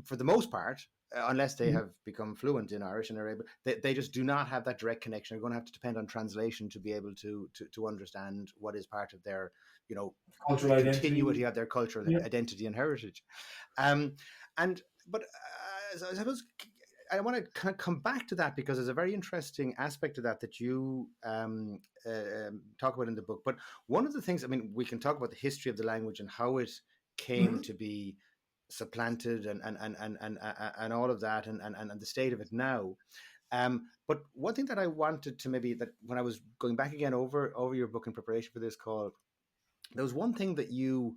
for the most part, unless they have become fluent in Irish and are able, they just do not have that direct connection. They're going to have to depend on translation to be able to understand what is part of their, cultural continuity of their cultural identity and heritage. But I suppose I want to kind of come back to that, because there's a very interesting aspect of that you talk about in the book. But one of the things, I mean, we can talk about the history of the language and how it came to be supplanted and all of that and the state of it now. But one thing that I wanted to maybe, that when I was going back again over your book in preparation for this call, there was one thing that you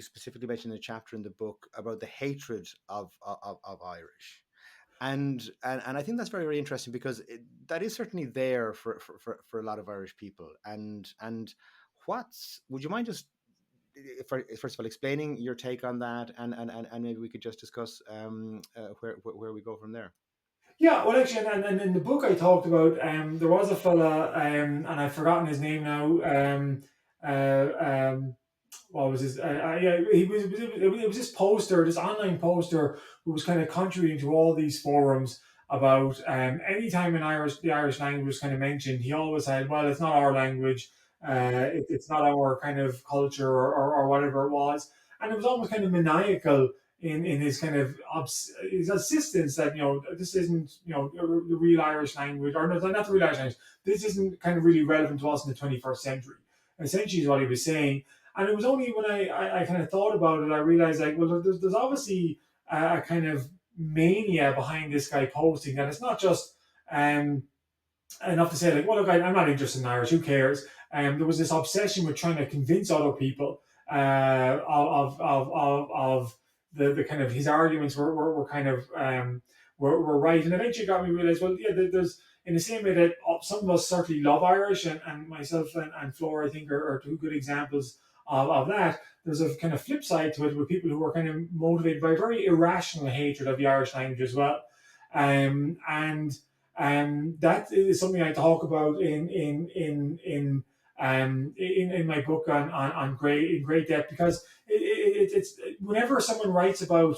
specifically mentioned in a chapter in the book about the hatred of Irish. And I think that's very, very interesting, because that is certainly there for a lot of Irish people. And would you mind just first of all explaining your take on that, and maybe we could just discuss where we go from there. Yeah, well, actually, and in the book I talked about, there was a fella, and I've forgotten his name now. What was his? Yeah, it was this poster, this online poster, who was kind of contributing to all these forums about anytime the Irish language was kind of mentioned, he always said, well, it's not our language, it's not our kind of culture, or whatever it was, and it was almost kind of maniacal in his kind of his insistence that this isn't the real Irish language, or not the real Irish language. This isn't kind of really relevant to us in the 21st century. Essentially, is what he was saying. And it was only when I kind of thought about it, I realized, like, well, there's obviously a kind of mania behind this guy posting, that it's not just enough to say, like, well, look, I'm not interested in Irish, who cares? There was this obsession with trying to convince other people of the kind of his arguments were kind of were right, and eventually got me to realize, well, yeah, there's, in the same way that some of us certainly love Irish, and myself and Flora, I think, are two good examples of that. There's a kind of flip side to it, with people who are kind of motivated by very irrational hatred of the Irish language as well, and that is something I talk about in my book on great depth, because it's whenever someone writes about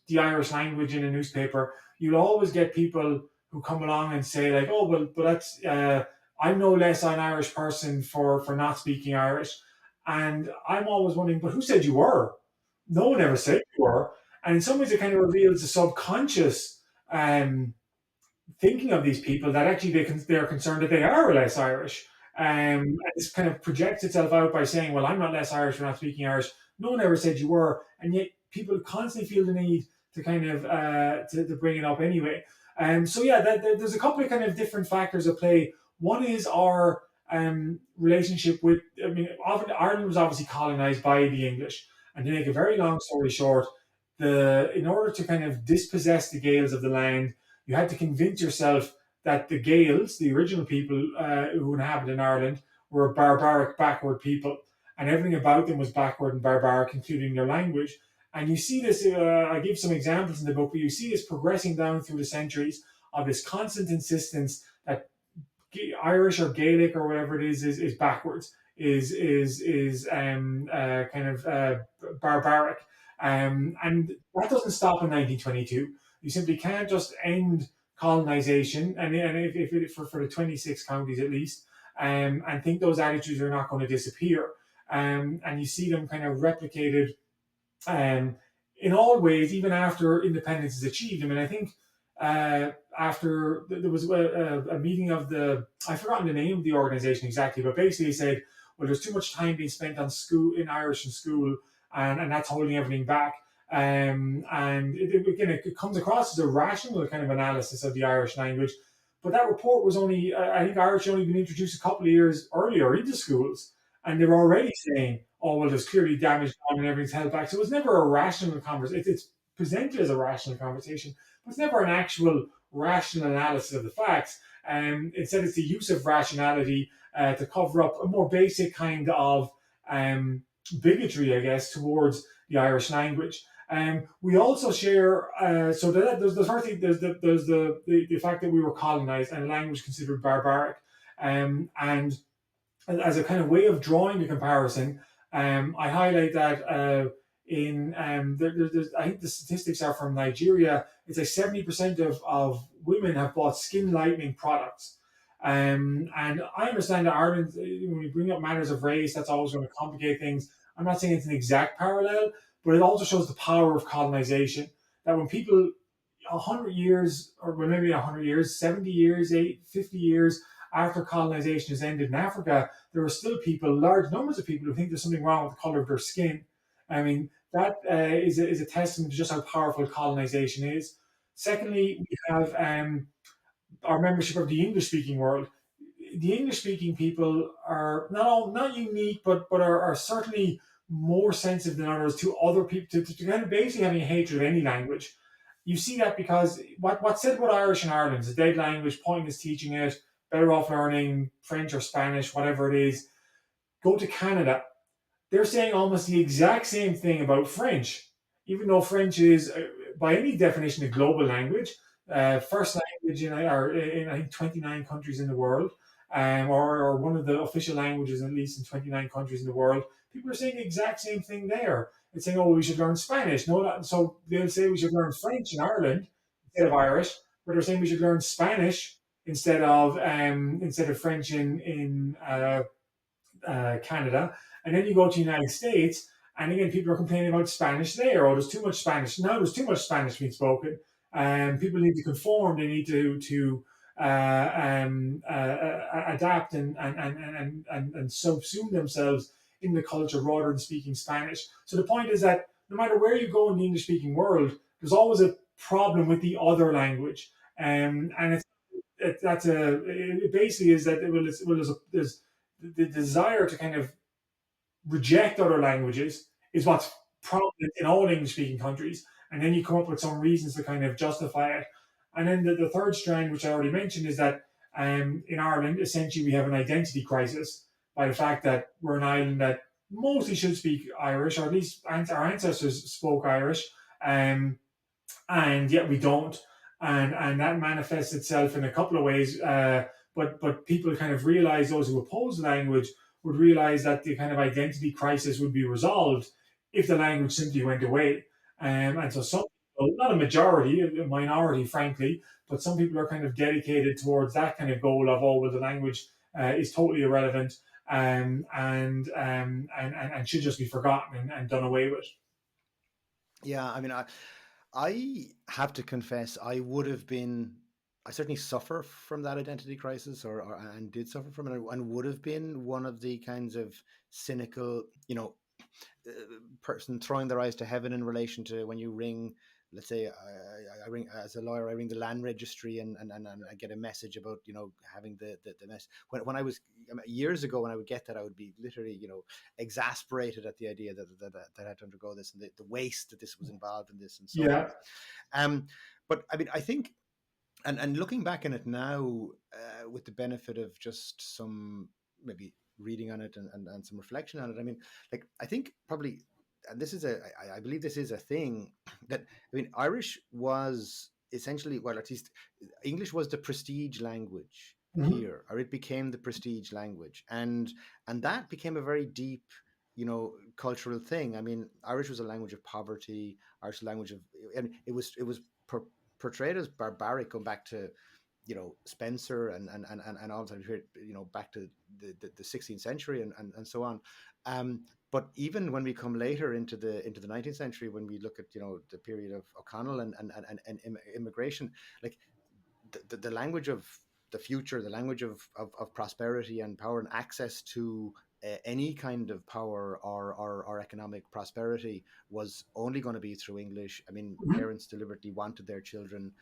the Irish language in a newspaper, you'll always get people who come along and say, like, oh, well, but that's I'm no less an Irish person for not speaking Irish. And I'm always wondering, but who said you were? No one ever said you were. And in some ways, it kind of reveals the subconscious thinking of these people, that actually they're concerned that they are less Irish. And this kind of projects itself out by saying, well, I'm not less Irish for not speaking Irish. No one ever said you were. And yet people constantly feel the need to kind of to bring it up anyway. So yeah, there's a couple of kind of different factors at play. One is our relationship with. I mean, often Ireland was obviously colonized by the English, and to make a very long story short, the in order to kind of dispossess the Gaels of the land, you had to convince yourself that the Gaels, the original people who inhabited Ireland, were barbaric, backward people, and everything about them was backward and barbaric, including their language. And you see this, I give some examples in the book, but you see this progressing down through the centuries of this constant insistence that Irish or Gaelic or whatever it is backwards, is kind of barbaric, and that doesn't stop in 1922. You simply can't just end colonization, and if it, for the 26 counties at least, and think those attitudes are not going to disappear. And you see them kind of replicated um, in all ways, even after independence is achieved. I mean, I think after there was a meeting of I've forgotten the name of the organization exactly, but basically said, well, there's too much time being spent on school in Irish in school, and that's holding everything back. And again, it comes across as a rational kind of analysis of the Irish language. But that report was only, I think Irish had only been introduced a couple of years earlier into schools, and they were already saying, oh, well, there's clearly damage done and everything's held back. So it was never a rational conversation. It's presented as a rational conversation, but it's never an actual rational analysis of the facts. Instead, it's the use of rationality to cover up a more basic kind of bigotry, I guess, towards the Irish language. We also share, so there's the first thing, there's the fact that we were colonized and a language considered barbaric. And as a kind of way of drawing the comparison, I highlight that I think the statistics are from Nigeria. It's like 70% of women have bought skin lightening products. And I understand that Ireland, when we bring up matters of race, that's always going to complicate things. I'm not saying it's an exact parallel, but it also shows the power of colonization. That when people 100 years, or maybe 100 years, 70 years, 50 years after colonization has ended in Africa, there are still people, large numbers of people, who think there's something wrong with the color of their skin. I mean, that is a testament to just how powerful colonization is. Secondly, we have our membership of the English-speaking world. The English-speaking people are not unique, but are certainly more sensitive than others to other people, to kind of basically having a hatred of any language. You see that because what's said about Irish in Ireland is a dead language, pointless teaching it, better off learning French or Spanish, whatever it is. Go to Canada. They're saying almost the exact same thing about French, even though French is, by any definition, a global language, first language in I think 29 countries in the world, or one of the official languages at least in 29 countries in the world. People are saying the exact same thing there. It's saying, oh, we should learn Spanish. No, so they'll say we should learn French in Ireland instead of Irish, but they're saying we should learn Spanish instead of French in Canada. And then you go to the United States, and again, people are complaining about Spanish there. Oh, there's too much Spanish. No, there's too much Spanish being spoken. People need to conform. They need to adapt and subsume themselves in the culture rather than speaking Spanish. So the point is that no matter where you go in the English-speaking world, there's always a problem with the other language, and it basically is that there's the desire to kind of reject other languages is what's prominent in all English speaking countries. And then you come up with some reasons to kind of justify it. And then the third strand, which I already mentioned, is that in Ireland, essentially, we have an identity crisis by the fact that we're an island that mostly should speak Irish, or at least our ancestors spoke Irish, and yet we don't. And that manifests itself in a couple of ways. But people kind of realize, those who oppose the language would realize that the kind of identity crisis would be resolved if the language simply went away. And so some people, not a majority, a minority, frankly, but some people are kind of dedicated towards that kind of goal of, oh, well, the language is totally irrelevant, and should just be forgotten and done away with. Yeah, I mean, I have to confess, I certainly suffer from that identity crisis, and did suffer from it, and would have been one of the kinds of cynical, person throwing their eyes to heaven in relation to when you ring let's say I ring as a lawyer, I ring the land registry and I get a message about, having the mess. When I was years ago, when I would get that, I would be literally, exasperated at the idea that I had to undergo this, and the waste that this was involved in this and so on. Yeah. But I mean, I think, and looking back on it now, with the benefit of just some maybe reading on it and some reflection on it, I mean, like, I think probably, and this is I believe this is a thing that, I mean, Irish was essentially, well, at least English was the prestige language Mhm. here, or it became the prestige language, and that became a very deep, cultural thing. I mean, Irish was a language of poverty. Irish language of, and it was per, portrayed as barbaric, going back to, Spencer and all the time here, back to the 16th century and so on. But even when we come later into the 19th century, when we look at, the period of O'Connell and immigration, like, the language of the future, the language of prosperity and power and access to any kind of power or economic prosperity was only going to be through English. I mean, Mhm. parents deliberately wanted their children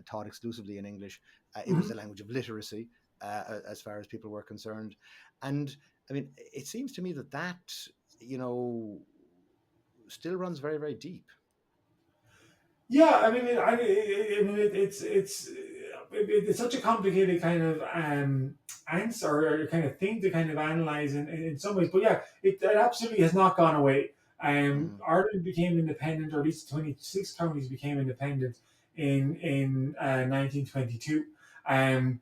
taught exclusively in English. It was the Mhm. language of literacy, as far as people were concerned. And I mean, it seems to me that, you know, still runs very, very deep. Yeah, I mean, I mean, it's such a complicated kind of answer or kind of thing to kind of analyze in some ways. But yeah, it absolutely has not gone away. Mm, Ireland became independent, or at least 26 counties became independent in 1922. Um,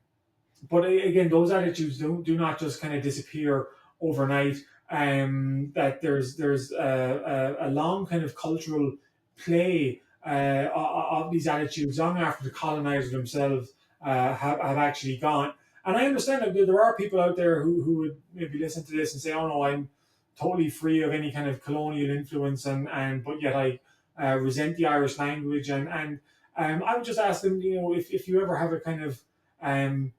but again, those attitudes do not just kind of disappear overnight. That there's a long kind of cultural play of these attitudes long after the colonizers themselves have actually gone. And I understand that there are people out there who would maybe listen to this and say, "Oh no, I'm totally free of any kind of colonial influence," and but yet I resent the Irish language. And I would just ask them, if you ever have a kind of um,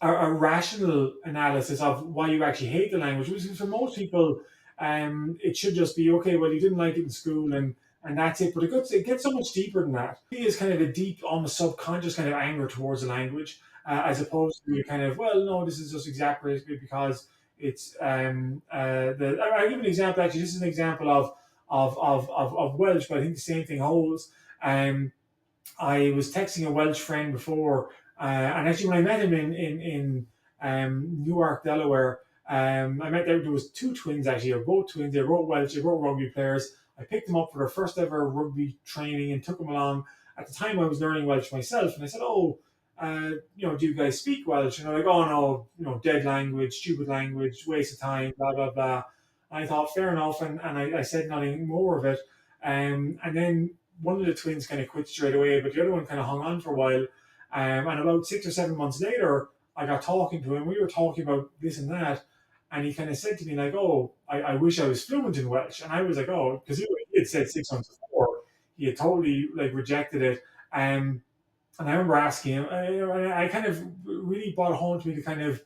a rational analysis of why you actually hate the language. Because for most people, it should just be okay. Well, you didn't like it in school, and that's it. But it gets so much deeper than that. It is kind of a deep, almost subconscious kind of anger towards the language, as opposed to kind of, well, no, this is just exasperated because it's the. I'll give an example. Actually, this is an example of Welsh, but I think the same thing holds. I was texting a Welsh friend before, and actually when I met him in Newark, Delaware, I met there was two twins actually, or both twins. They were both Welsh, they were both rugby players. I picked them up for their first ever rugby training and took them along. At the time, I was learning Welsh myself, and I said, "Oh, do you guys speak Welsh?" And they're like, "Oh no, dead language, stupid language, waste of time, blah blah blah." And I thought, fair enough, and I said nothing more of it. And then one of the twins kind of quit straight away, but the other one kind of hung on for a while. And about 6 or 7 months later, I got talking to him. We were talking about this and that, and he kind of said to me like, "Oh, I wish I was fluent in Welsh." And I was like, "Oh," because he had said 6 months before, he had totally like rejected it. And I remember asking him, I kind of really brought home to me the kind of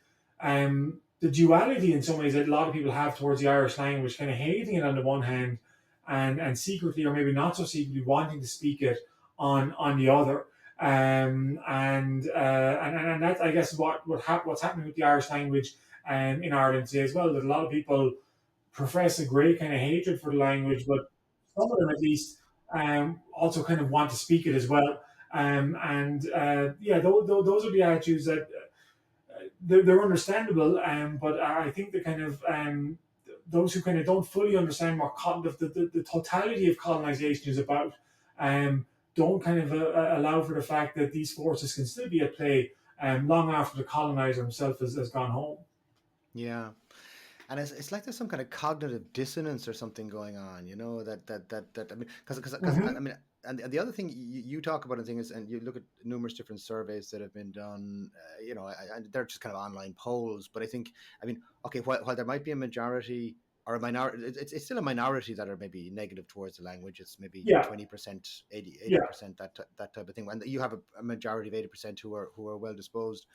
the duality in some ways that a lot of people have towards the Irish language, kind of hating it on the one hand, and secretly or maybe not so secretly wanting to speak it on the other. And that's, I guess, what's happening with the Irish language in Ireland today as well. That a lot of people profess a great kind of hatred for the language, but some of them at least also kind of want to speak it as well. And yeah, those are the attitudes that they're understandable. But I think the kind of those who kind of don't fully understand what the totality of colonization is about, um, don't kind of allow for the fact that these forces can still be at play long after the colonizer himself has gone home. yeah. And it's like there's some kind of cognitive dissonance or something going on, I mean, because I Hmm. mean, and the other thing you talk about, and thing is, and you look at numerous different surveys that have been done, and they're just kind of online polls. But I think, I mean, okay, while there might be a majority or a minority. It's still a minority that are maybe negative towards the language. It's maybe Yeah, 20%, 80 yeah. percent that type of thing. And you have a majority of 80% who are well disposed.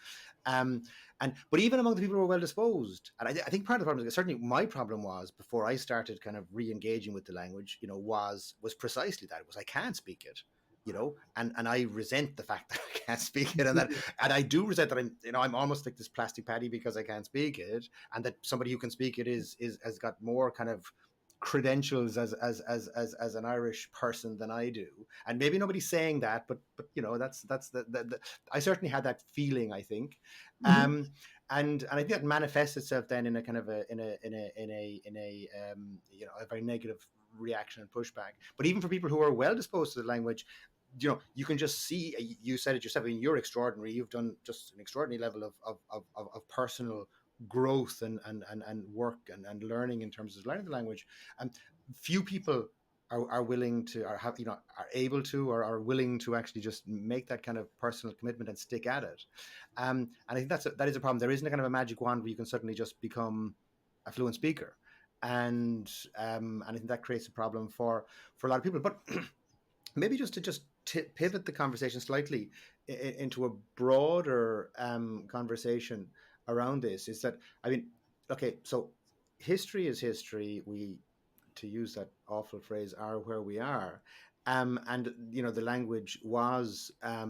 But even among the people who are well disposed, and I think part of the problem is, certainly my problem was before I started kind of re-engaging with the language, was precisely that. It was, I can't speak it, and I resent the fact that I can't speak it, and I do resent that I'm almost like this plastic patty because I can't speak it, and that somebody who can speak it is has got more kind of credentials as an Irish person than I do. And maybe nobody's saying that, but that's the I certainly had that feeling, I think. Mhm. And I think that manifests itself then in a kind of a very negative reaction and pushback. But even for people who are well disposed to the language, you can just see, you said it yourself, I mean, you're extraordinary. You've done just an extraordinary level of personal growth and work and learning in terms of learning the language. And few people are willing to, or have, are able to, or are willing to actually just make that kind of personal commitment and stick at it. And I think that is a problem. There isn't a kind of a magic wand where you can suddenly just become a fluent speaker. And I think that creates a problem for a lot of people. But maybe just to pivot the conversation slightly into a broader conversation around this, is that, I mean, okay, so history is history. We, to use that awful phrase, are where we are. And the language was I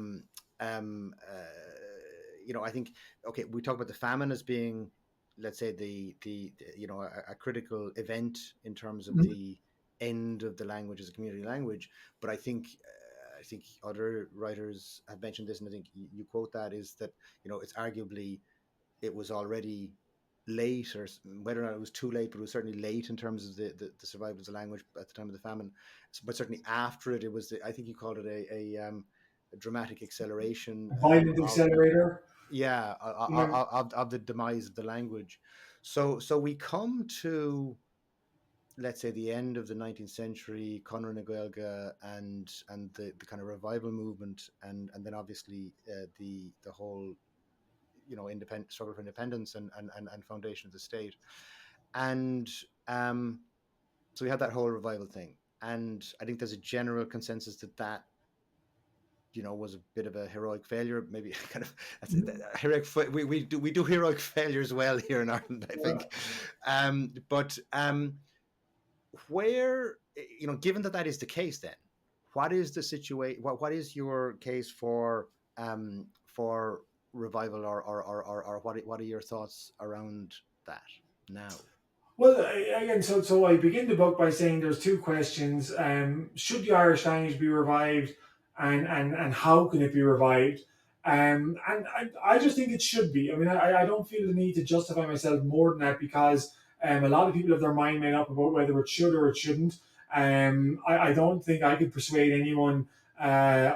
think, okay, we talk about the famine as being, let's say, the a critical event in terms of Mhm. the end of the language as a community language. But I think other writers have mentioned this, and I think you quote that, is that it's arguably, it was already late, or whether or not it was too late, but it was certainly late in terms of the survival of the language at the time of the famine. But certainly after it, it was I think you called it a dramatic acceleration Violent of, accelerator. yeah, Yeah. of the demise of the language. So we come to, let's say, the end of the 19th century, Conor na Gaeilge, and the kind of revival movement, and then obviously the whole independent struggle for independence and foundation of the state. And so we had that whole revival thing, and I think there's a general consensus that was a bit of a heroic failure. Maybe kind of that's Mhm. heroic. We do heroic failures well here in Ireland, I Yeah. think. But where, given that is the case, then what is the situation? What is your case for revival, or what are your thoughts around that now? Well, again, so I begin the book by saying there's two questions: should the Irish language be revived, and how can it be revived? And I just think it should be. I mean, I don't feel the need to justify myself more than that, because a lot of people have their mind made up about whether it should or it shouldn't. I don't think I could persuade anyone and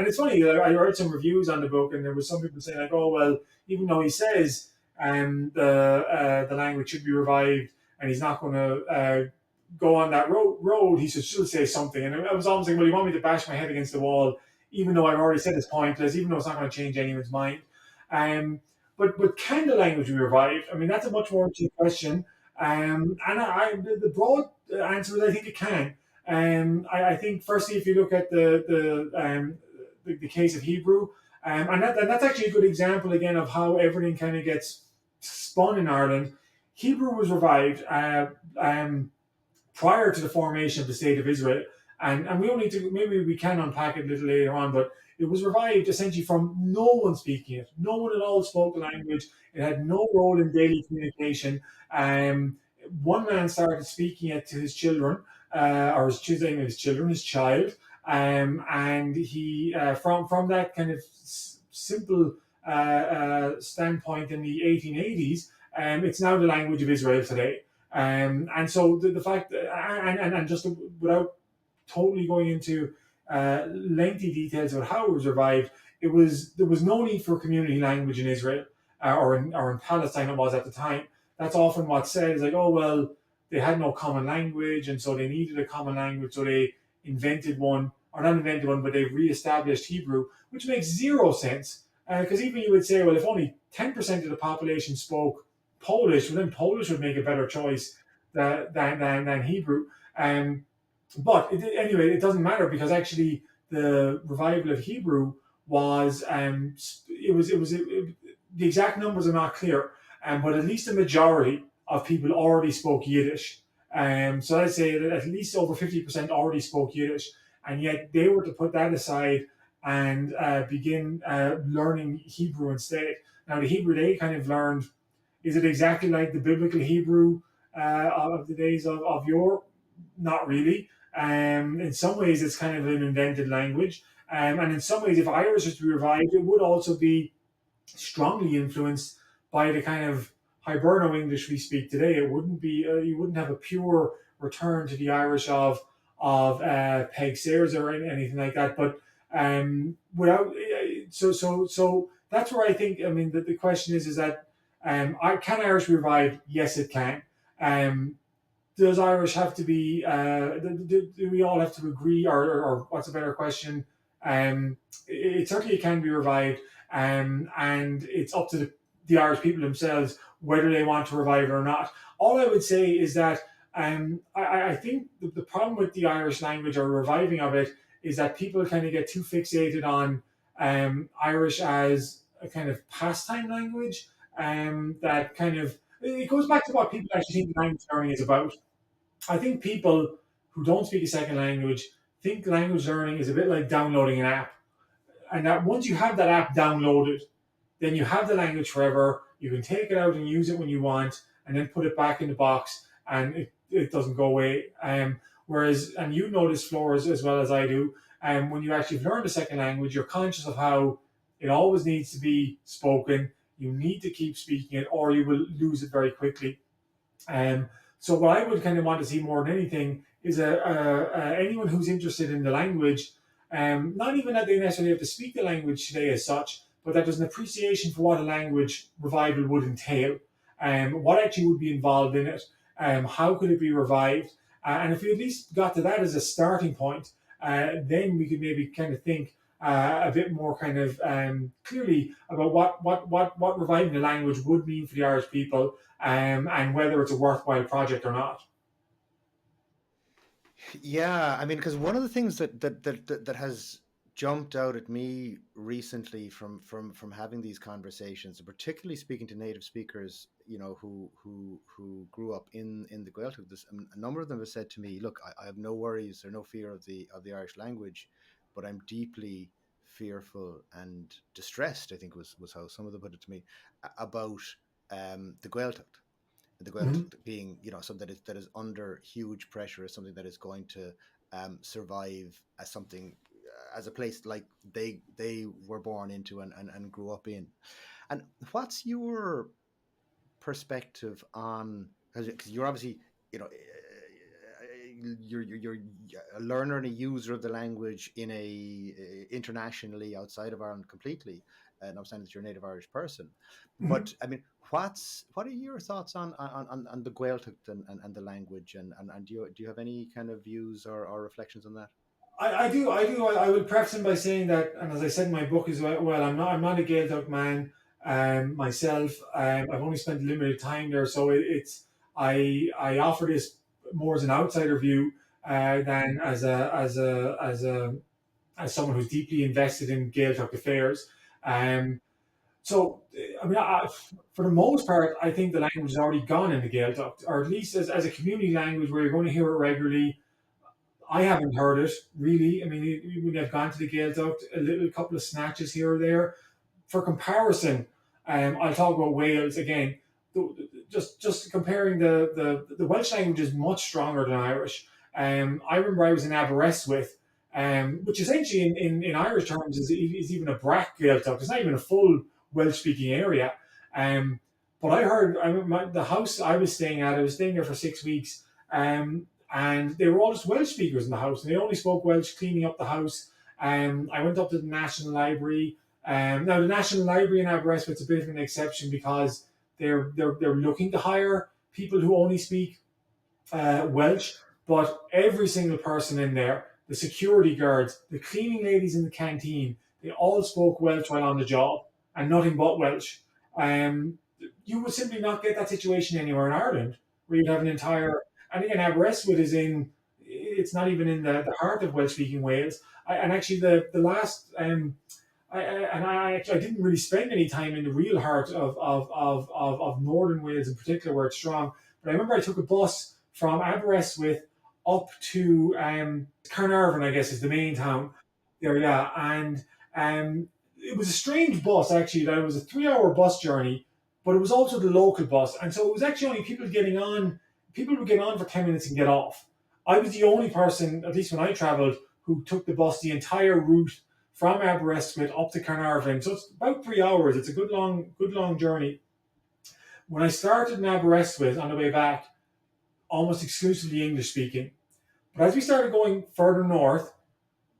it's funny. I read some reviews on the book, and there was some people saying like, "Oh well, even though he says the language should be revived, and he's not going to go on that road, he should still say something." And I was almost like, "Well, you want me to bash my head against the wall, even though I've already said it's pointless, even though it's not going to change anyone's mind." Um, but can the language be revived? I mean, that's a much more interesting question. And the broad answer is I think it can. I think firstly, if you look at the case of Hebrew, and that's actually a good example again of how everything kind of gets spun in Ireland. Hebrew was revived prior to the formation of the state of Israel, and we only to maybe we can unpack it a little later on, but it was revived essentially from no one speaking it. No one at all spoke the language. It had no role in daily communication. Um, One man started speaking it to his children, or his children, his child, and he from that kind of simple standpoint in the 1880s, it's now the language of Israel today. And so the fact, and just without totally going into lengthy details about how it was revived, there was no need for community language in Israel, or in Palestine it was at the time. That's often what's said, is like, oh well, they had no common language, and so they needed a common language, so they invented one, or not invented one, but they re-established Hebrew, which makes zero sense. Because even you would say, well, if only 10% of the population spoke Polish, well, then Polish would make a better choice than Hebrew. But anyway, it doesn't matter, because actually the revival of Hebrew was the exact numbers are not clear, but at least a majority of people already spoke Yiddish. So I'd say that at least over 50% already spoke Yiddish, and yet they were to put that aside and begin learning Hebrew instead. Now, the Hebrew they kind of learned, is it exactly like the biblical Hebrew of the days of yore? Not really. In some ways, it's kind of an invented language. And in some ways, if Irish is to be revived, it would also be strongly influenced by the kind of Hiberno English we speak today. It wouldn't be you wouldn't have a pure return to the Irish of Peg Sayers or anything like that. But without so that's where I think, I mean, the question is that can Irish be revived? Yes, it can. Um, does Irish have to be? Do we all have to agree, or what's a better question? It certainly can be revived, and it's up to the Irish people themselves whether they want to revive it or not. All I would say is that I think the problem with the Irish language or reviving of it is that people kind of get too fixated on Irish as a kind of pastime language. That kind of it goes back to what people actually think language learning is about. I think people who don't speak a second language think language learning is a bit like downloading an app, and that once you have that app downloaded, then you have the language forever. You can take it out and use it when you want, and then put it back in the box, and it doesn't go away. Whereas, and you know this, Flores, as well as I do, when you actually learn a second language, you're conscious of how it always needs to be spoken. You need to keep speaking it, or you will lose it very quickly. Um, so what I would kind of want to see more than anything is anyone who's interested in the language, not even that they necessarily have to speak the language today as such, but that there's an appreciation for what a language revival would entail, what actually would be involved in it, how could it be revived, and if we at least got to that as a starting point, then we could maybe kind of think a bit more kind of clearly about what reviving the language would mean for the Irish people, and whether it's a worthwhile project or not. Yeah, I mean, because one of the things that has jumped out at me recently from having these conversations, and particularly speaking to native speakers, who grew up in the Gaeltacht, a number of them have said to me, "Look, I have no worries or no fear of the Irish language, but I'm deeply fearful and distressed." I think was how some of them put it to me about the Gaeltacht, the Mm-hmm. Gaeltacht being, something that is under huge pressure, as something that is going to survive as something, as a place like they were born into and grew up in. And what's your perspective on, because you're obviously, you're a learner and a user of the language in internationally outside of Ireland completely, and I'm saying that you're a native Irish person, Mm-hmm. but I mean, what are your thoughts on the Gaeltacht and the language, and do you have any kind of views or reflections on that? I do. I would preface it by saying that, and as I said in my book as well, I'm not a Gaeltacht man myself. I've only spent limited time there, so I offer this more as an outsider view than as someone who's deeply invested in Gaeltacht affairs. Um, so, I mean, for the most part, I think the language is already gone in the Gaeltacht, or at least as a community language where you're going to hear it regularly. I haven't heard it really. I mean, when I've gone to the Gaeltacht, a little couple of snatches here or there. For comparison, I'll talk about Wales again. Just comparing the Welsh language is much stronger than Irish. I remember I was in Aberystwyth, which essentially in Irish terms is even a brack Gaeltacht. It's not even a full Welsh speaking area. Um, but I heard the house I was staying at. I was staying there for 6 weeks. And they were all just Welsh speakers in the house, and they only spoke Welsh cleaning up the house. I went up to the National Library. Now, the National Library in Aberystwyth is a bit of an exception because they're looking to hire people who only speak Welsh, but every single person in there, the security guards, the cleaning ladies in the canteen, they all spoke Welsh while on the job, and nothing but Welsh. you would simply not get that situation anywhere in Ireland, where you'd have an entire. And again, Aberystwyth is in. It's not even in the heart of Welsh-speaking Wales. And actually, the last I didn't really spend any time in the real heart of northern Wales in particular, where it's strong. But I remember I took a bus from Aberystwyth up to Carnarvon, I guess is the main town there, yeah. And it was a strange bus actually. That it was a 3 hour bus journey, but it was also the local bus, and so it was actually only people getting on. People would get on for 10 minutes and get off. I was the only person, at least when I travelled, who took the bus the entire route from Aberystwyth up to Carnarvon. So it's about 3 hours. It's a good long journey. When I started in Aberystwyth on the way back, almost exclusively English speaking. But as we started going further north,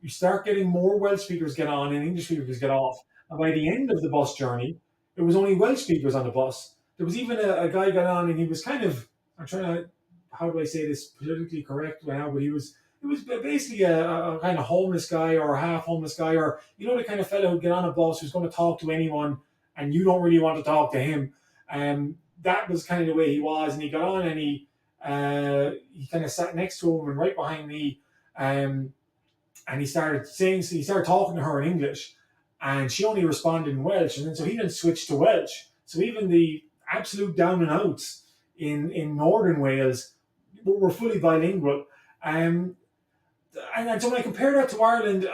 you start getting more Welsh speakers get on and English speakers get off. And by the end of the bus journey, it was only Welsh speakers on the bus. There was even a guy got on and he was kind of, I'm trying to, how do I say this politically correct now, but it was basically a kind of homeless guy or a half homeless guy, or the kind of fellow who'd get on a bus who's going to talk to anyone and you don't really want to talk to him. That was kind of the way he was, and he got on and he kind of sat next to him and right behind me, and he started talking to her in English, and she only responded in Welsh, and then so he then switched to Welsh. So even the absolute down and outs in northern Wales were fully bilingual. And so when I compare that to Ireland,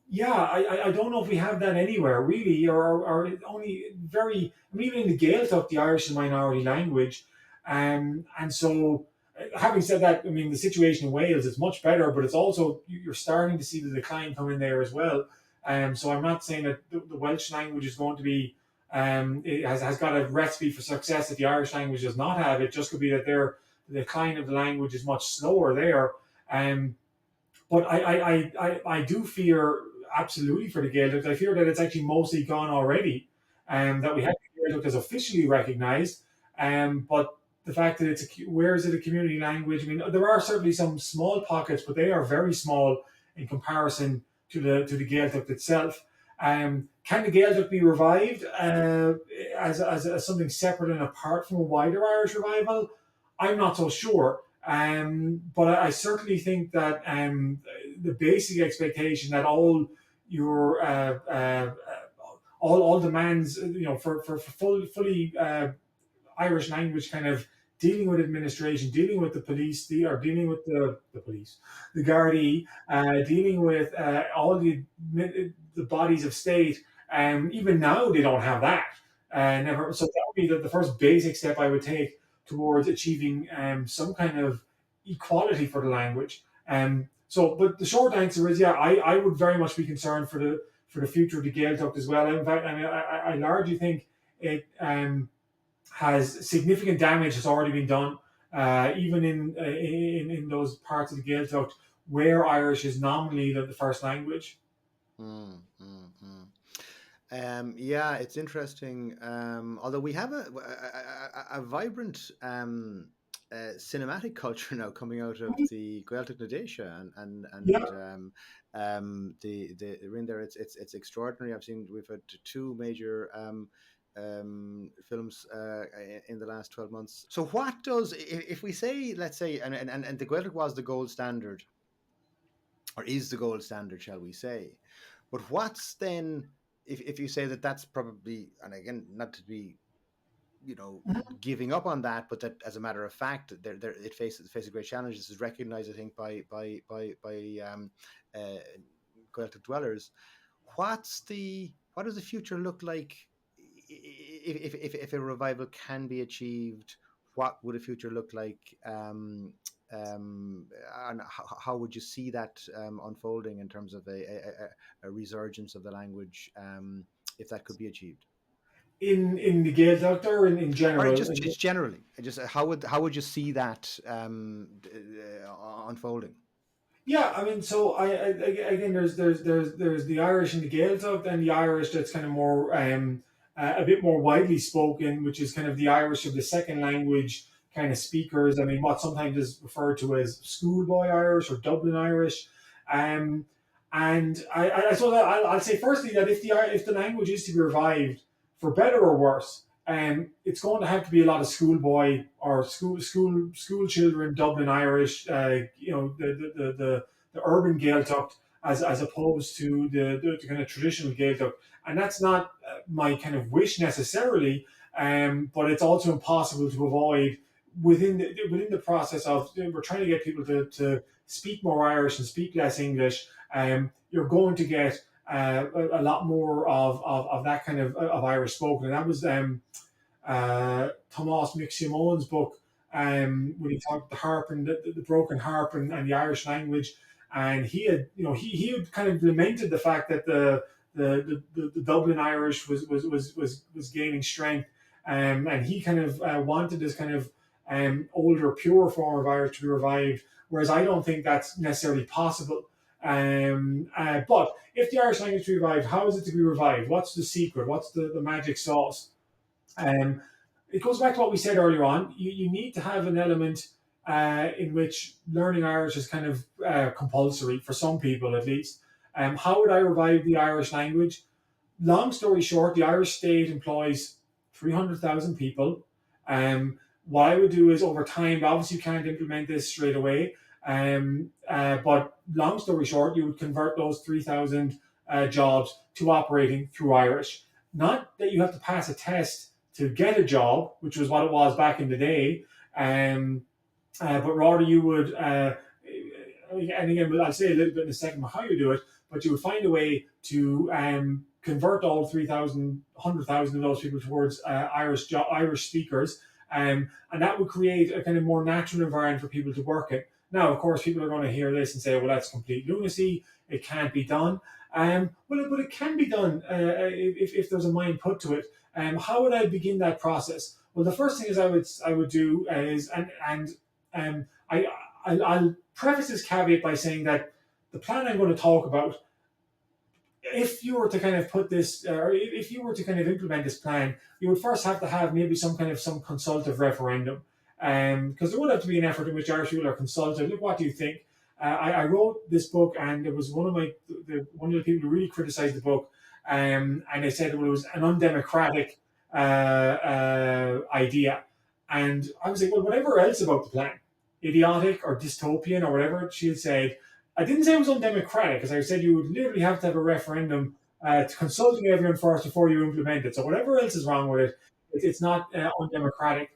yeah, I don't know if we have that anywhere really, or only very. I mean, even in the Gaeltacht, the Irish is a minority language, and so having said that, I mean the situation in Wales is much better, but it's also you're starting to see the decline come in there as well. So I'm not saying that the Welsh language is going to be it has got a recipe for success that the Irish language does not have. It just could be that the decline of the language is much slower there. But I do fear absolutely for the Gaelic. I fear that it's actually mostly gone already, that we have the Gaelic as officially recognised, but the fact that where is it a community language? I mean, there are certainly some small pockets, but they are very small in comparison to the Gaelic itself. Can the Gaelic be revived as something separate and apart from a wider Irish revival? I'm not so sure. But I certainly think that the basic expectation that all your all demands, for fully Irish language kind of dealing with administration, dealing with the police, or dealing with the police, the Gardaí, dealing with all the bodies of state. Even now, they don't have that. Never. So that would be the first basic step I would take towards achieving some kind of equality for the language. But the short answer is, yeah, I would very much be concerned for the future of the Gaeltacht as well. In fact, I largely think it has significant damage has already been done, even in those parts of the Gaeltacht where Irish is nominally the first language. Mm, mm, yeah, it's interesting. Although we have a vibrant cinematic culture now coming out of the Gaeltacht na Déise, and the in there, it's extraordinary. We've had two major films in the last 12 months. So what does, if we say, let's say, and the Gaelic was the gold standard, or is the gold standard, shall we say? But what's then, if you say that that's probably, and again, not to be, giving up on that, but that as a matter of fact, it faces great challenges. This is recognized, I think, by Gaeltacht dwellers. What does the future look like if a revival can be achieved? What would a future look like? And how would you see that unfolding in terms of a resurgence of the language, if that could be achieved? In the Gaeltacht or in general? Or just generally, just how would you see that unfolding? Yeah, I mean, so again, there's the Irish and the Gaeltacht, and the Irish that's kind of more a bit more widely spoken, which is kind of the Irish of the second language kind of speakers. I mean, what sometimes is referred to as schoolboy Irish or Dublin Irish. And I suppose I'll say firstly that if the language is to be revived, for better or worse, it's going to have to be a lot of schoolboy or school children, Dublin Irish, the urban Gaeltacht, as opposed to the kind of traditional Gaeltacht. And that's not my kind of wish necessarily, but it's also impossible to avoid within the process of we're trying to get people to speak more Irish and speak less English. You're going to get a lot more of that kind of Irish spoken. And that was Tomás McSimone's book, when he talked the harp and the broken harp and the Irish language. And he had kind of lamented the fact that the Dublin Irish was gaining strength, and he kind of wanted this kind of older, pure form of Irish to be revived. Whereas I don't think that's necessarily possible. But if the Irish language to be revived, how is it to be revived? What's the secret? What's the magic sauce? Um, it goes back to what we said earlier on. You need to have an element in which learning Irish is kind of compulsory for some people at least. How would I revive the Irish language? Long story short, the Irish state employs 300,000 people. What I would do is over time, obviously you can't implement this straight away, but long story short, you would convert those 3,000 jobs to operating through Irish. Not that you have to pass a test to get a job, which was what it was back in the day, but rather you would, and again, I'll say a little bit in a second about how you do it, but you would find a way to convert all 3,000, 100,000 of those people towards Irish speakers, and that would create a kind of more natural environment for people to work in. Now, of course, people are going to hear this and say, well, that's complete lunacy. It can't be done. But it can be done if there's a mind put to it. How would I begin that process? Well, the first thing is I would do is, I'll preface this caveat by saying that the plan I'm going to talk about, if you were to kind of put this, or if you were to kind of implement this plan, you would first have to have maybe some consultative referendum, because there would have to be an effort in which Irish people are consulted. Look, what do you think? I wrote this book, and it was one of the people who really criticised the book, and they said it was an undemocratic idea, and I was like, well, whatever else about the plan, idiotic or dystopian or whatever she had said. I didn't say it was undemocratic, because I said you would literally have to have a referendum to consulting everyone first before you implement it. So whatever else is wrong with it, it's not undemocratic.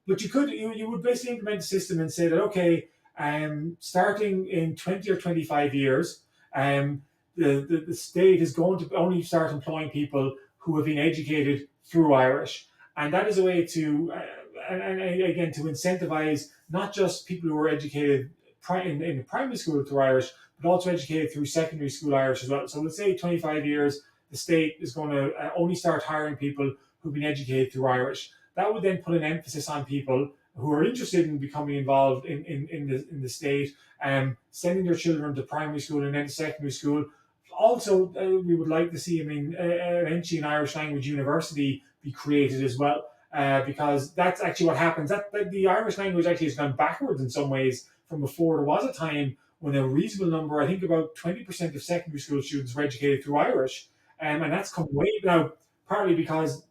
But you would basically implement the system and say that, okay, starting in 20 or 25 years, the state is going to only start employing people who have been educated through Irish, and that is a way to and again to incentivize not just people who are educated in primary school through Irish, but also educated through secondary school Irish as well. So let's say 25 years, the state is going to only start hiring people who've been educated through Irish. That would then put an emphasis on people who are interested in becoming involved in the state, sending their children to primary school and then secondary school. Also, we would like to see, eventually an Irish language university be created as well, because that's actually what happens. That the Irish language actually has gone backwards in some ways from before. There was a time when a reasonable number, I think about 20% of secondary school students were educated through Irish, and that's come way now, partly because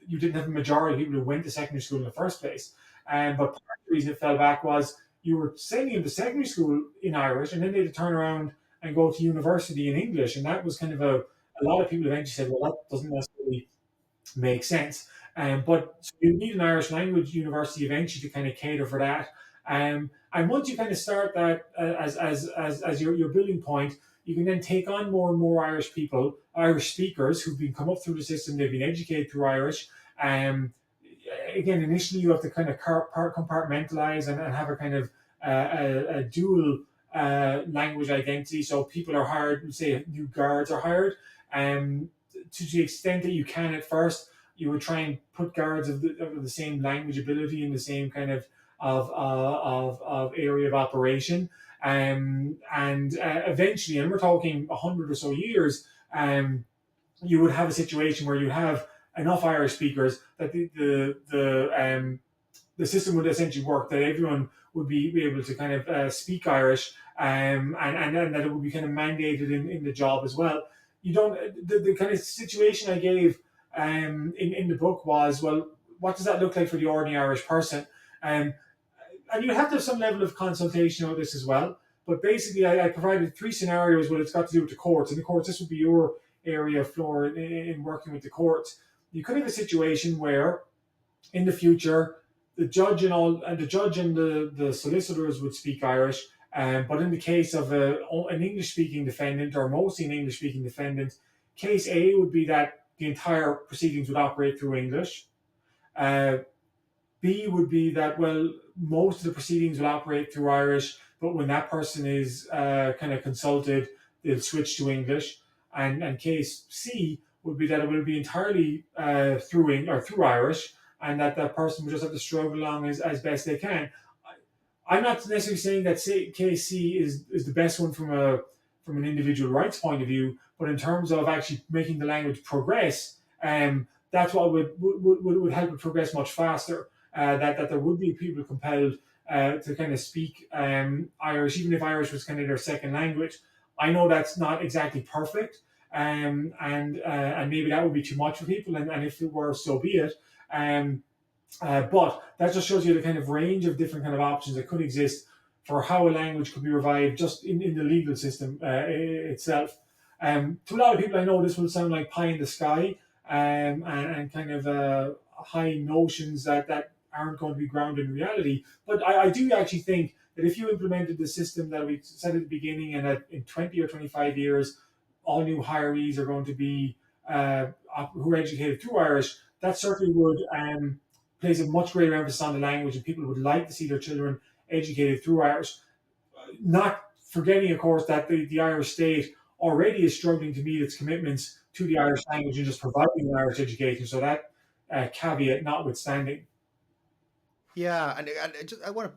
you didn't have a majority of people who went to secondary school in the first place. But part of the reason it fell back was you were sending them to secondary school in Irish, and then they had to turn around and go to university in English. And that was kind of a lot of people eventually said, well, that doesn't necessarily make sense. But so you need an Irish language university eventually to kind of cater for that. And once you kind of start that as your building point, you can then take on more and more Irish people, Irish speakers who've been come up through the system. They've been educated through Irish. Again, initially you have to kind of compartmentalize and have a kind of a dual language identity. So people are hired, say new guards are hired, to the extent that you can at first, you would try and put guards of the same language ability in the same kind of area of operation. And eventually, and we're talking 100 or so years, you would have a situation where you have enough Irish speakers that the system would essentially work, that everyone would be able to kind of speak Irish, and that it would be kind of mandated in the job as well. You don't the kind of situation I gave in the book was, well, what does that look like for the ordinary Irish person? Um, and you have to have some level of consultation on this as well. But basically, I provided three scenarios where it's got to do with the courts. And the courts, this would be your area, Floor, in working with the courts. You could have a situation where, in the future, the judge and the solicitors would speak Irish. But in the case of an English-speaking defendant, or mostly an English-speaking defendant, case A would be that the entire proceedings would operate through English. Uh, B would be that, well, most of the proceedings will operate through Irish, but when that person is kind of consulted, they'll switch to English. And case C would be that it will be entirely through Irish, and that person will just have to struggle along as best they can. I'm not necessarily saying that case C is the best one from an individual rights point of view, but in terms of actually making the language progress, that's what would help it progress much faster. That there would be people compelled to kind of speak Irish, even if Irish was kind of their second language. I know that's not exactly perfect, and maybe that would be too much for people, and if it were, so be it. But that just shows you the kind of range of different kind of options that could exist for how a language could be revived just in the legal system itself. To a lot of people, I know this will sound like pie in the sky, and kind of high notions that aren't going to be grounded in reality. But I do actually think that if you implemented the system that we said at the beginning, and that in 20 or 25 years, all new hirees are going to be who are educated through Irish, that certainly would place a much greater emphasis on the language, and people would like to see their children educated through Irish. Not forgetting, of course, that the Irish state already is struggling to meet its commitments to the Irish language and just providing an Irish education. So that caveat notwithstanding. Yeah, and I want to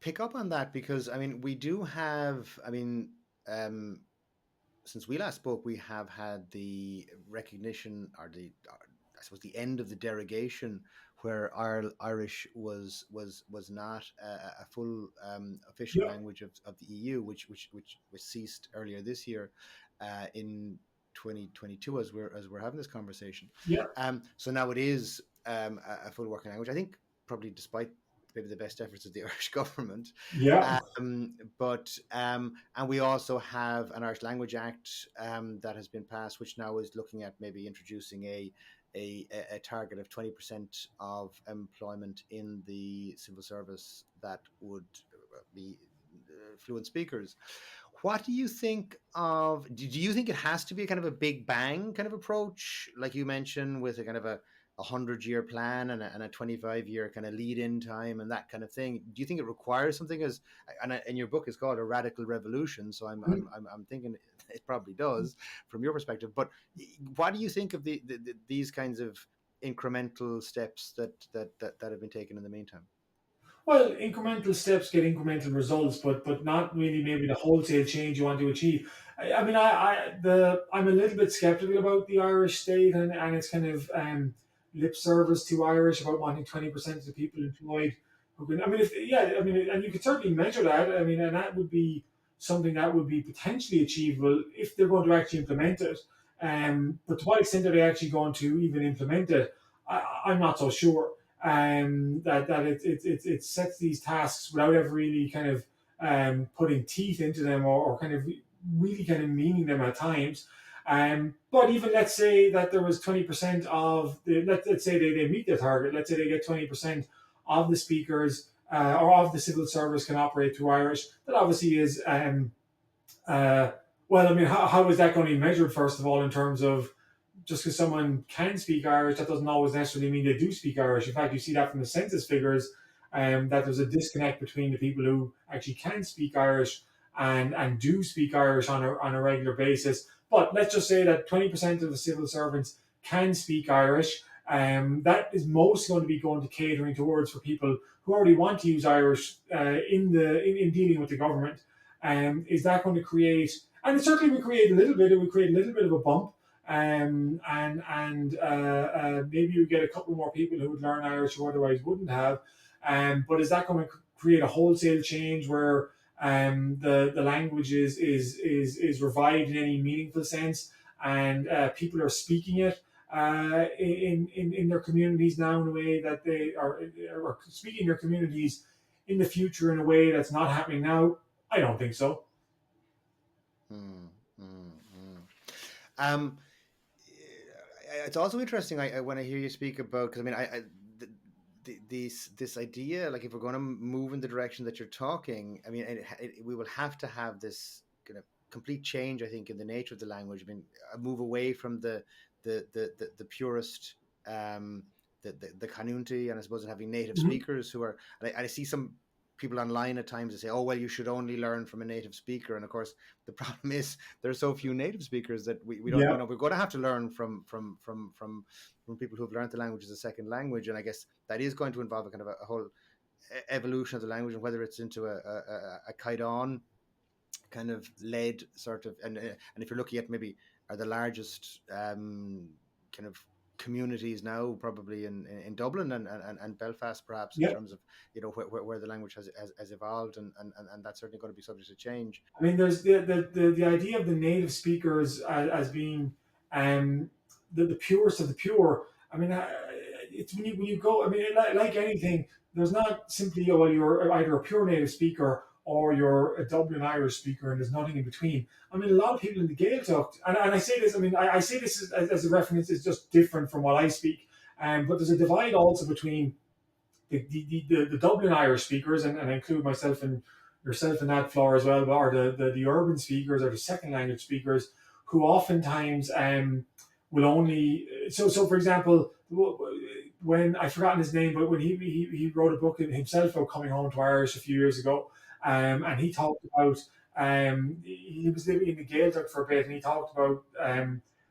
pick up on that because I mean we do have. I mean, since we last spoke, we have had the recognition, or I suppose the end of the derogation, where Irish was not a full official Yeah, language of the EU, which was ceased earlier this year in 2022 as we're having this conversation. yeah, So now it is a full working language. I think probably despite maybe the best efforts of the Irish government. yeah, But and we also have an Irish Language Act that has been passed, which now is looking at maybe introducing a target of 20% of employment in the civil service that would be fluent speakers. What do you think of? Do you think it has to be a kind of a big bang kind of approach, like you mentioned, with a kind of a 100-year plan and a 25-year kind of lead-in time and that kind of thing? Do you think it requires something and your book is called A Radical Revolution, so I'm thinking it probably does from your perspective. But what do you think of these kinds of incremental steps that have been taken in the meantime? Well, incremental steps get incremental results, but not really maybe the wholesale change you want to achieve. I mean, I'm a little bit skeptical about the Irish state and its kind of lip service to Irish about wanting 20% of the people employed who can. I mean, and you could certainly measure that. I mean, and that would be something that would be potentially achievable if they're going to actually implement it. But to what extent are they actually going to even implement it? I'm not so sure. That it sets these tasks without ever really kind of putting teeth into them, or kind of really kind of meaning them at times. But even let's say that there was 20% of let's say they meet their target. Let's say they get 20% of the speakers or of the civil service can operate through Irish. That obviously is well. I mean, how is that going to be measured? First of all, in terms of just because someone can speak Irish, that doesn't always necessarily mean they do speak Irish. In fact, you see that from the census figures, that there's a disconnect between the people who actually can speak Irish and do speak Irish on a regular basis. But let's just say that 20% of the civil servants can speak Irish. That is mostly going to be going to catering towards for people who already want to use Irish in dealing with the government. Is that going to create? And it certainly would create a little bit. It would create a little bit of a bump. Maybe you get a couple more people who would learn Irish who otherwise wouldn't have. But is that going to create a wholesale change where the language is revived in any meaningful sense, and people are speaking it? in their communities now in a way that they are, or speaking their communities in the future in a way that's not happening now? I don't think so. Mm, mm, mm. Um, it's also interesting. When I hear you speak about, because I mean, this idea, like if we're going to move in the direction that you're talking, I mean, we will have to have this kind of complete change, I think, in the nature of the language. I mean, a move away from the purest, um, the Canunti, and I suppose having native Mhm. speakers who are. And I see some people online at times that say, "Oh, well, you should only learn from a native speaker," and of course, the problem is there's so few native speakers that we don't, Yeah, we're going to have to learn from people who've learned the language as a second language, and I guess that is going to involve a kind of a whole evolution of the language, and whether it's into a Kaidan kind of led sort of, and if you're looking at maybe are the largest kind of communities now probably in Dublin and Belfast perhaps, in yeah. terms of where the language has evolved, and that's certainly going to be subject to change. I mean, there's the idea of the native speakers as being um, the purest of the pure. I mean, it's when you go. I mean, like anything, there's not simply, oh, well, you're either a pure native speaker or you're a Dublin Irish speaker, and there's nothing in between. I mean, a lot of people in the Gaeltacht, and I say this. I mean, I say this as a reference. It's just different from what I speak. But there's a divide also between the Dublin Irish speakers, and I include myself and yourself in that, floor as well, are the urban speakers or the second language speakers who oftentimes will only. So for example, when I've forgotten his name, but when he wrote a book himself about coming home to Irish a few years ago, and he talked about he was living in the Gaeltacht for a bit, and he talked about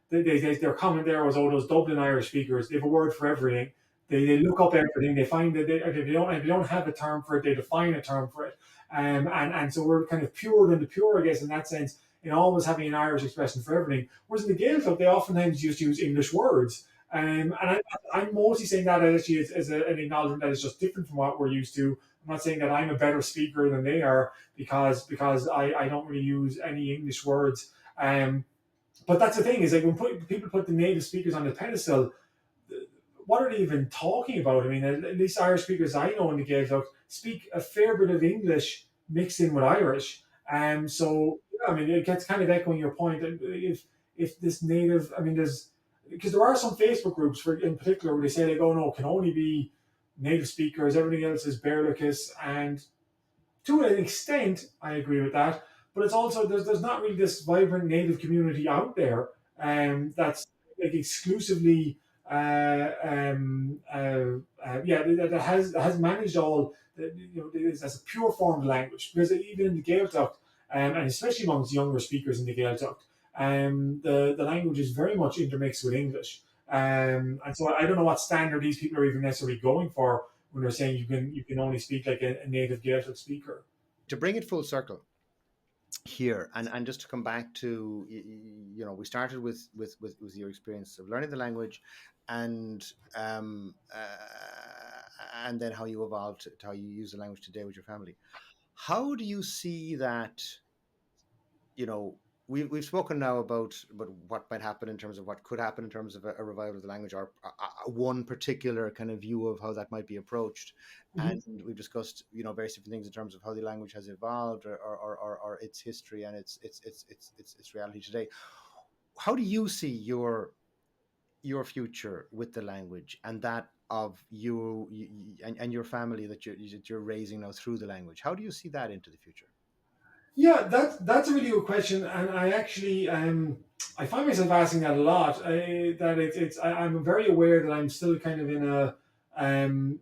their comment there was, oh, those Dublin Irish speakers, they have a word for everything. They look up everything. They find that they don't have a term for it. They define a term for it. And so we're kind of purer than the pure, I guess, in that sense, in always having an Irish expression for everything. Whereas in the Gaelic, they oftentimes just use English words. I'm mostly saying that actually as an acknowledgement that is just different from what we're used to. I'm not saying that I'm a better speaker than they are because I don't really use any English words. But that's the thing, is like when people put the native speakers on the pedestal, what are they even talking about? I mean, at least Irish speakers I know in the Gaelic speak a fair bit of English mixed in with Irish. So yeah, I mean, it gets kind of echoing your point that if this native, I mean, there's because there are some Facebook groups for in particular where they say they go, no, it can only be native speakers, everything else is Berlicus, and to an extent, I agree with that. But it's also there's not really this vibrant native community out there, that's like exclusively yeah, that has managed all as a pure form of language, because even in the Gaeltacht, and especially amongst younger speakers in the Gaeltacht, the language is very much intermixed with English. And so I don't know what standard these people are even necessarily going for when they're saying you can only speak like a native Gaelic speaker. To bring it full circle here, and just to come back to, we started with your experience of learning the language, and and then how you evolved to how you use the language today with your family. How do you see that? you know we've spoken now about what might happen in terms of what could happen in terms of a revival of the language, or one particular kind of view of how that might be approached, Mhm. and we've discussed various different things in terms of how the language has evolved, or its history and its reality today. How do you see your future with the language, and that of and your family that you're raising now through the language? How do you see that into the future? Yeah, that's a really good question, and I actually I find myself asking that a lot. That I'm very aware that I'm still kind of in a um,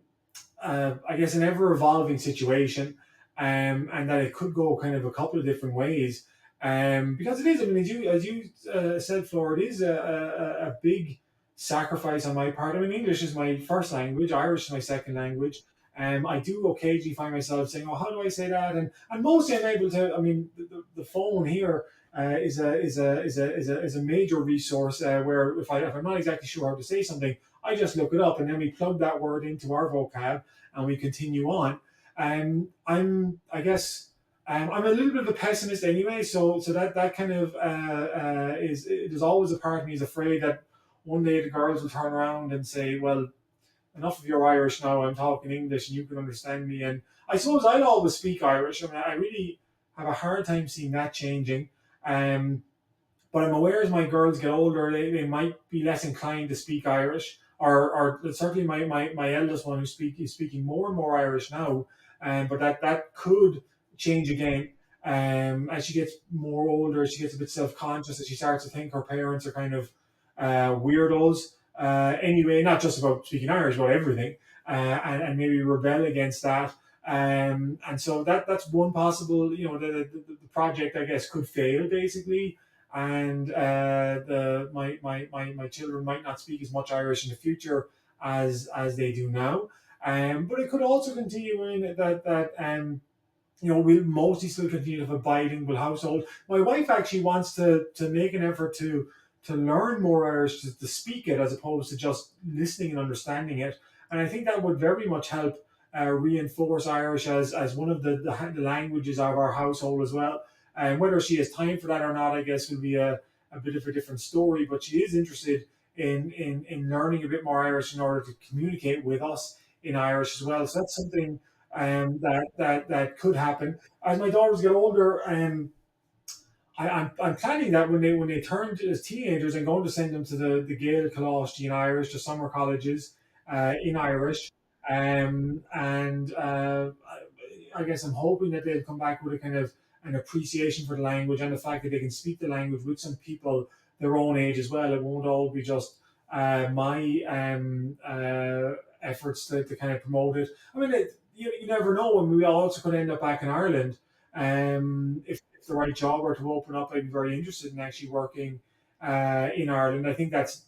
I guess an ever evolving situation, and that it could go kind of a couple of different ways. Because it is, I mean, as you said, Flor, it is a big sacrifice on my part. I mean, English is my first language, Irish is my second language. I do occasionally find myself saying, "Oh, how do I say that?" And mostly I'm able to. I mean, the phone here is a major resource where if I'm not exactly sure how to say something, I just look it up, and then we plug that word into our vocab and we continue on. I guess I'm a little bit of a pessimist anyway, so that kind of is there's always a part of me is afraid that one day the girls will turn around and say, well, enough of your Irish now. I'm talking English and you can understand me. And I suppose I'll always speak Irish. I mean, I really have a hard time seeing that changing. Um, but I'm aware as my girls get older, they might be less inclined to speak Irish. Or certainly my eldest one is speaking more and more Irish now. But that could change again. As she gets more older, she gets a bit self conscious, as she starts to think her parents are kind of weirdos. Anyway, not just about speaking Irish, about everything, and maybe rebel against that. And so that's one possible, the project I guess could fail basically, and my children might not speak as much Irish in the future as they do now. But it could also continue in that we'll mostly still continue to have a bilingual household. My wife actually wants to make an effort to learn more Irish, to speak it as opposed to just listening and understanding it. And I think that would very much help reinforce Irish as one of the languages of our household as well. And whether she has time for that or not, I guess, will be a bit of a different story. But she is interested in learning a bit more Irish in order to communicate with us in Irish as well. So that's something that could happen as my daughters get older. I'm planning that when they turn as teenagers, I'm going to send them to the Gael College in Irish, the summer colleges in Irish, and I guess I'm hoping that they'll come back with a kind of an appreciation for the language and the fact that they can speak the language with some people their own age as well. It won't all be just my efforts to kind of promote it. I mean, you never know, and we also could end up back in Ireland. If the right job were to open up, I'd be very interested in actually working in Ireland. I think that's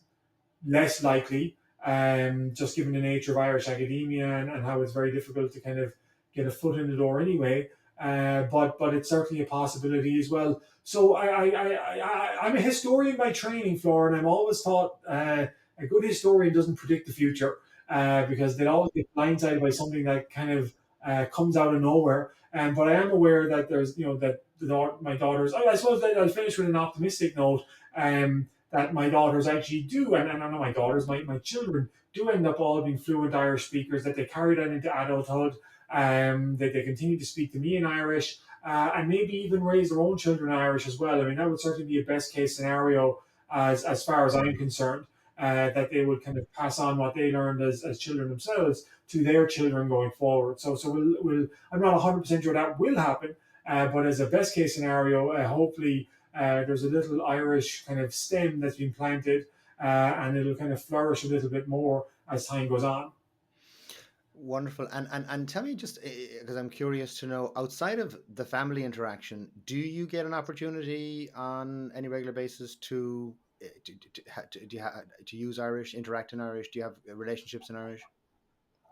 less likely, just given the nature of Irish academia and how it's very difficult to kind of get a foot in the door anyway. But it's certainly a possibility as well. So I'm a historian by training, Flora, and I'm always thought a good historian doesn't predict the future because they always get blindsided by something that kind of comes out of nowhere. But I am aware that there's, that my daughters, I suppose that I'll finish with an optimistic note, that my daughters actually do, and I know my daughters, my children do end up all being fluent Irish speakers, that they carry that into adulthood, that they continue to speak to me in Irish, and maybe even raise their own children in Irish as well. I mean, that would certainly be a best case scenario as far as I'm concerned, that they would kind of pass on what they learned as children themselves to their children going forward. So I'm not 100% sure that will happen, but as a best case scenario, hopefully there's a little Irish kind of stem that's been planted, and it'll kind of flourish a little bit more as time goes on. Wonderful. And tell me, just because I'm curious to know, outside of the family interaction, do you get an opportunity on any regular basis to use Irish, interact in Irish? Do you have relationships in Irish?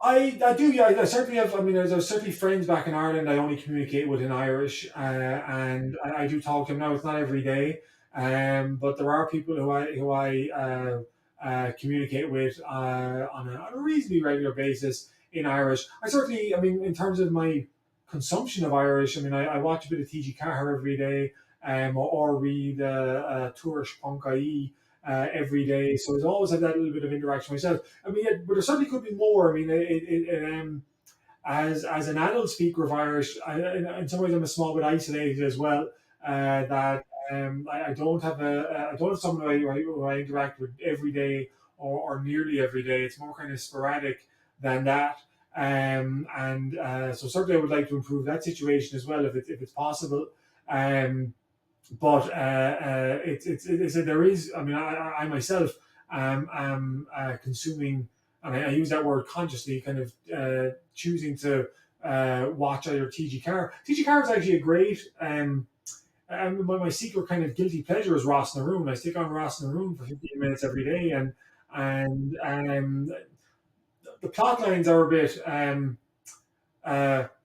I do, yeah. I certainly have. I mean, there's certainly friends back in Ireland I only communicate with in Irish, and I do talk to them now. It's not every day, but there are people who I communicate with on a reasonably regular basis in Irish. I mean, in terms of my consumption of Irish, I mean, I watch a bit of TG Carr every day, or read Tuairisc Punkaí every day. So I always have that little bit of interaction myself. I mean, but there certainly could be more. I mean, as an adult speaker of Irish, in some ways I'm a small bit isolated as well. That I don't have I don't have someone who I interact with every day or nearly every day. It's more kind of sporadic than that. So certainly I would like to improve that situation as well if it's possible. But there is. I mean, I myself am consuming, and I use that word consciously, kind of choosing to watch either TG Carr. TG Carr is actually a great. My secret kind of guilty pleasure is Ross Naroon. I stick on Ross Naroon for 15 minutes every day, and the plot lines are a bit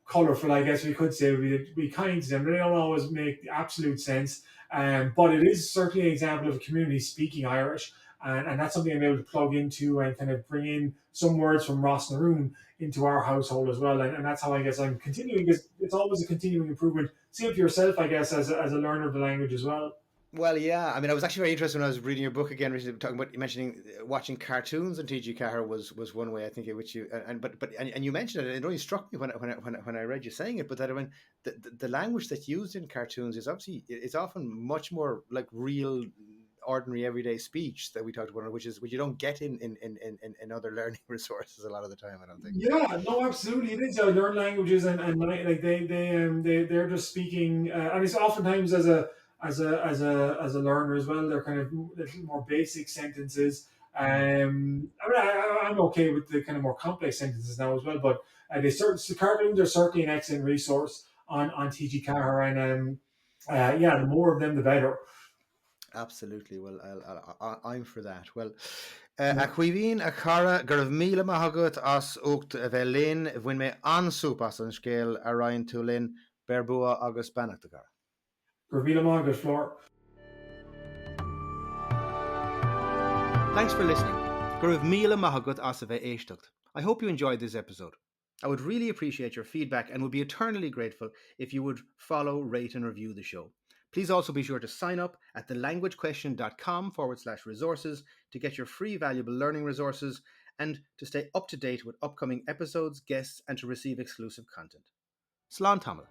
colourful, I guess we could say. We kind to them. They don't always make absolute sense, but it is certainly an example of a community speaking Irish, and that's something I'm able to plug into and kind of bring in some words from Ross Naroon into our household as well. And that's how I guess I'm continuing, because it's always a continuing improvement. Same for yourself, I guess, as a learner of the language as well. Well, yeah. I mean, I was actually very interested when I was reading your book again, recently, talking about you mentioning watching cartoons on TG Carr was one way I think in which you and you mentioned it. It only struck me when I read you saying it, but that I mean the language that's used in cartoons is obviously it's often much more like real, ordinary, everyday speech that we talked about, which you don't get in other learning resources a lot of the time. I don't think. Yeah, no, absolutely, it is. I learn languages, and like they're just speaking, and it's oftentimes as a learner as well. They're kind of little more basic sentences. I mean, I'm okay with the kind of more complex sentences now as well, but the cartoons are certainly an excellent resource on TG Carr, and yeah, the more of them, the better. Absolutely. Well, I'm for that. Well, Yeah. a chuimhín a cara gur bh míle maithagad as ucht a bheith linn bhain mé ansúp as an scéal a rainn tú linn berbua agus bannacht a gara. Gravila Margaret Floor. Thanks for listening. Gur bh míle maithagad as a bheith éisteacht. I hope you enjoyed this episode. I would really appreciate your feedback and would be eternally grateful if you would follow, rate, and review the show. Please also be sure to sign up at thelanguagequestion.com/resources to get your free valuable learning resources and to stay up to date with upcoming episodes, guests, and to receive exclusive content. Slán Tamil.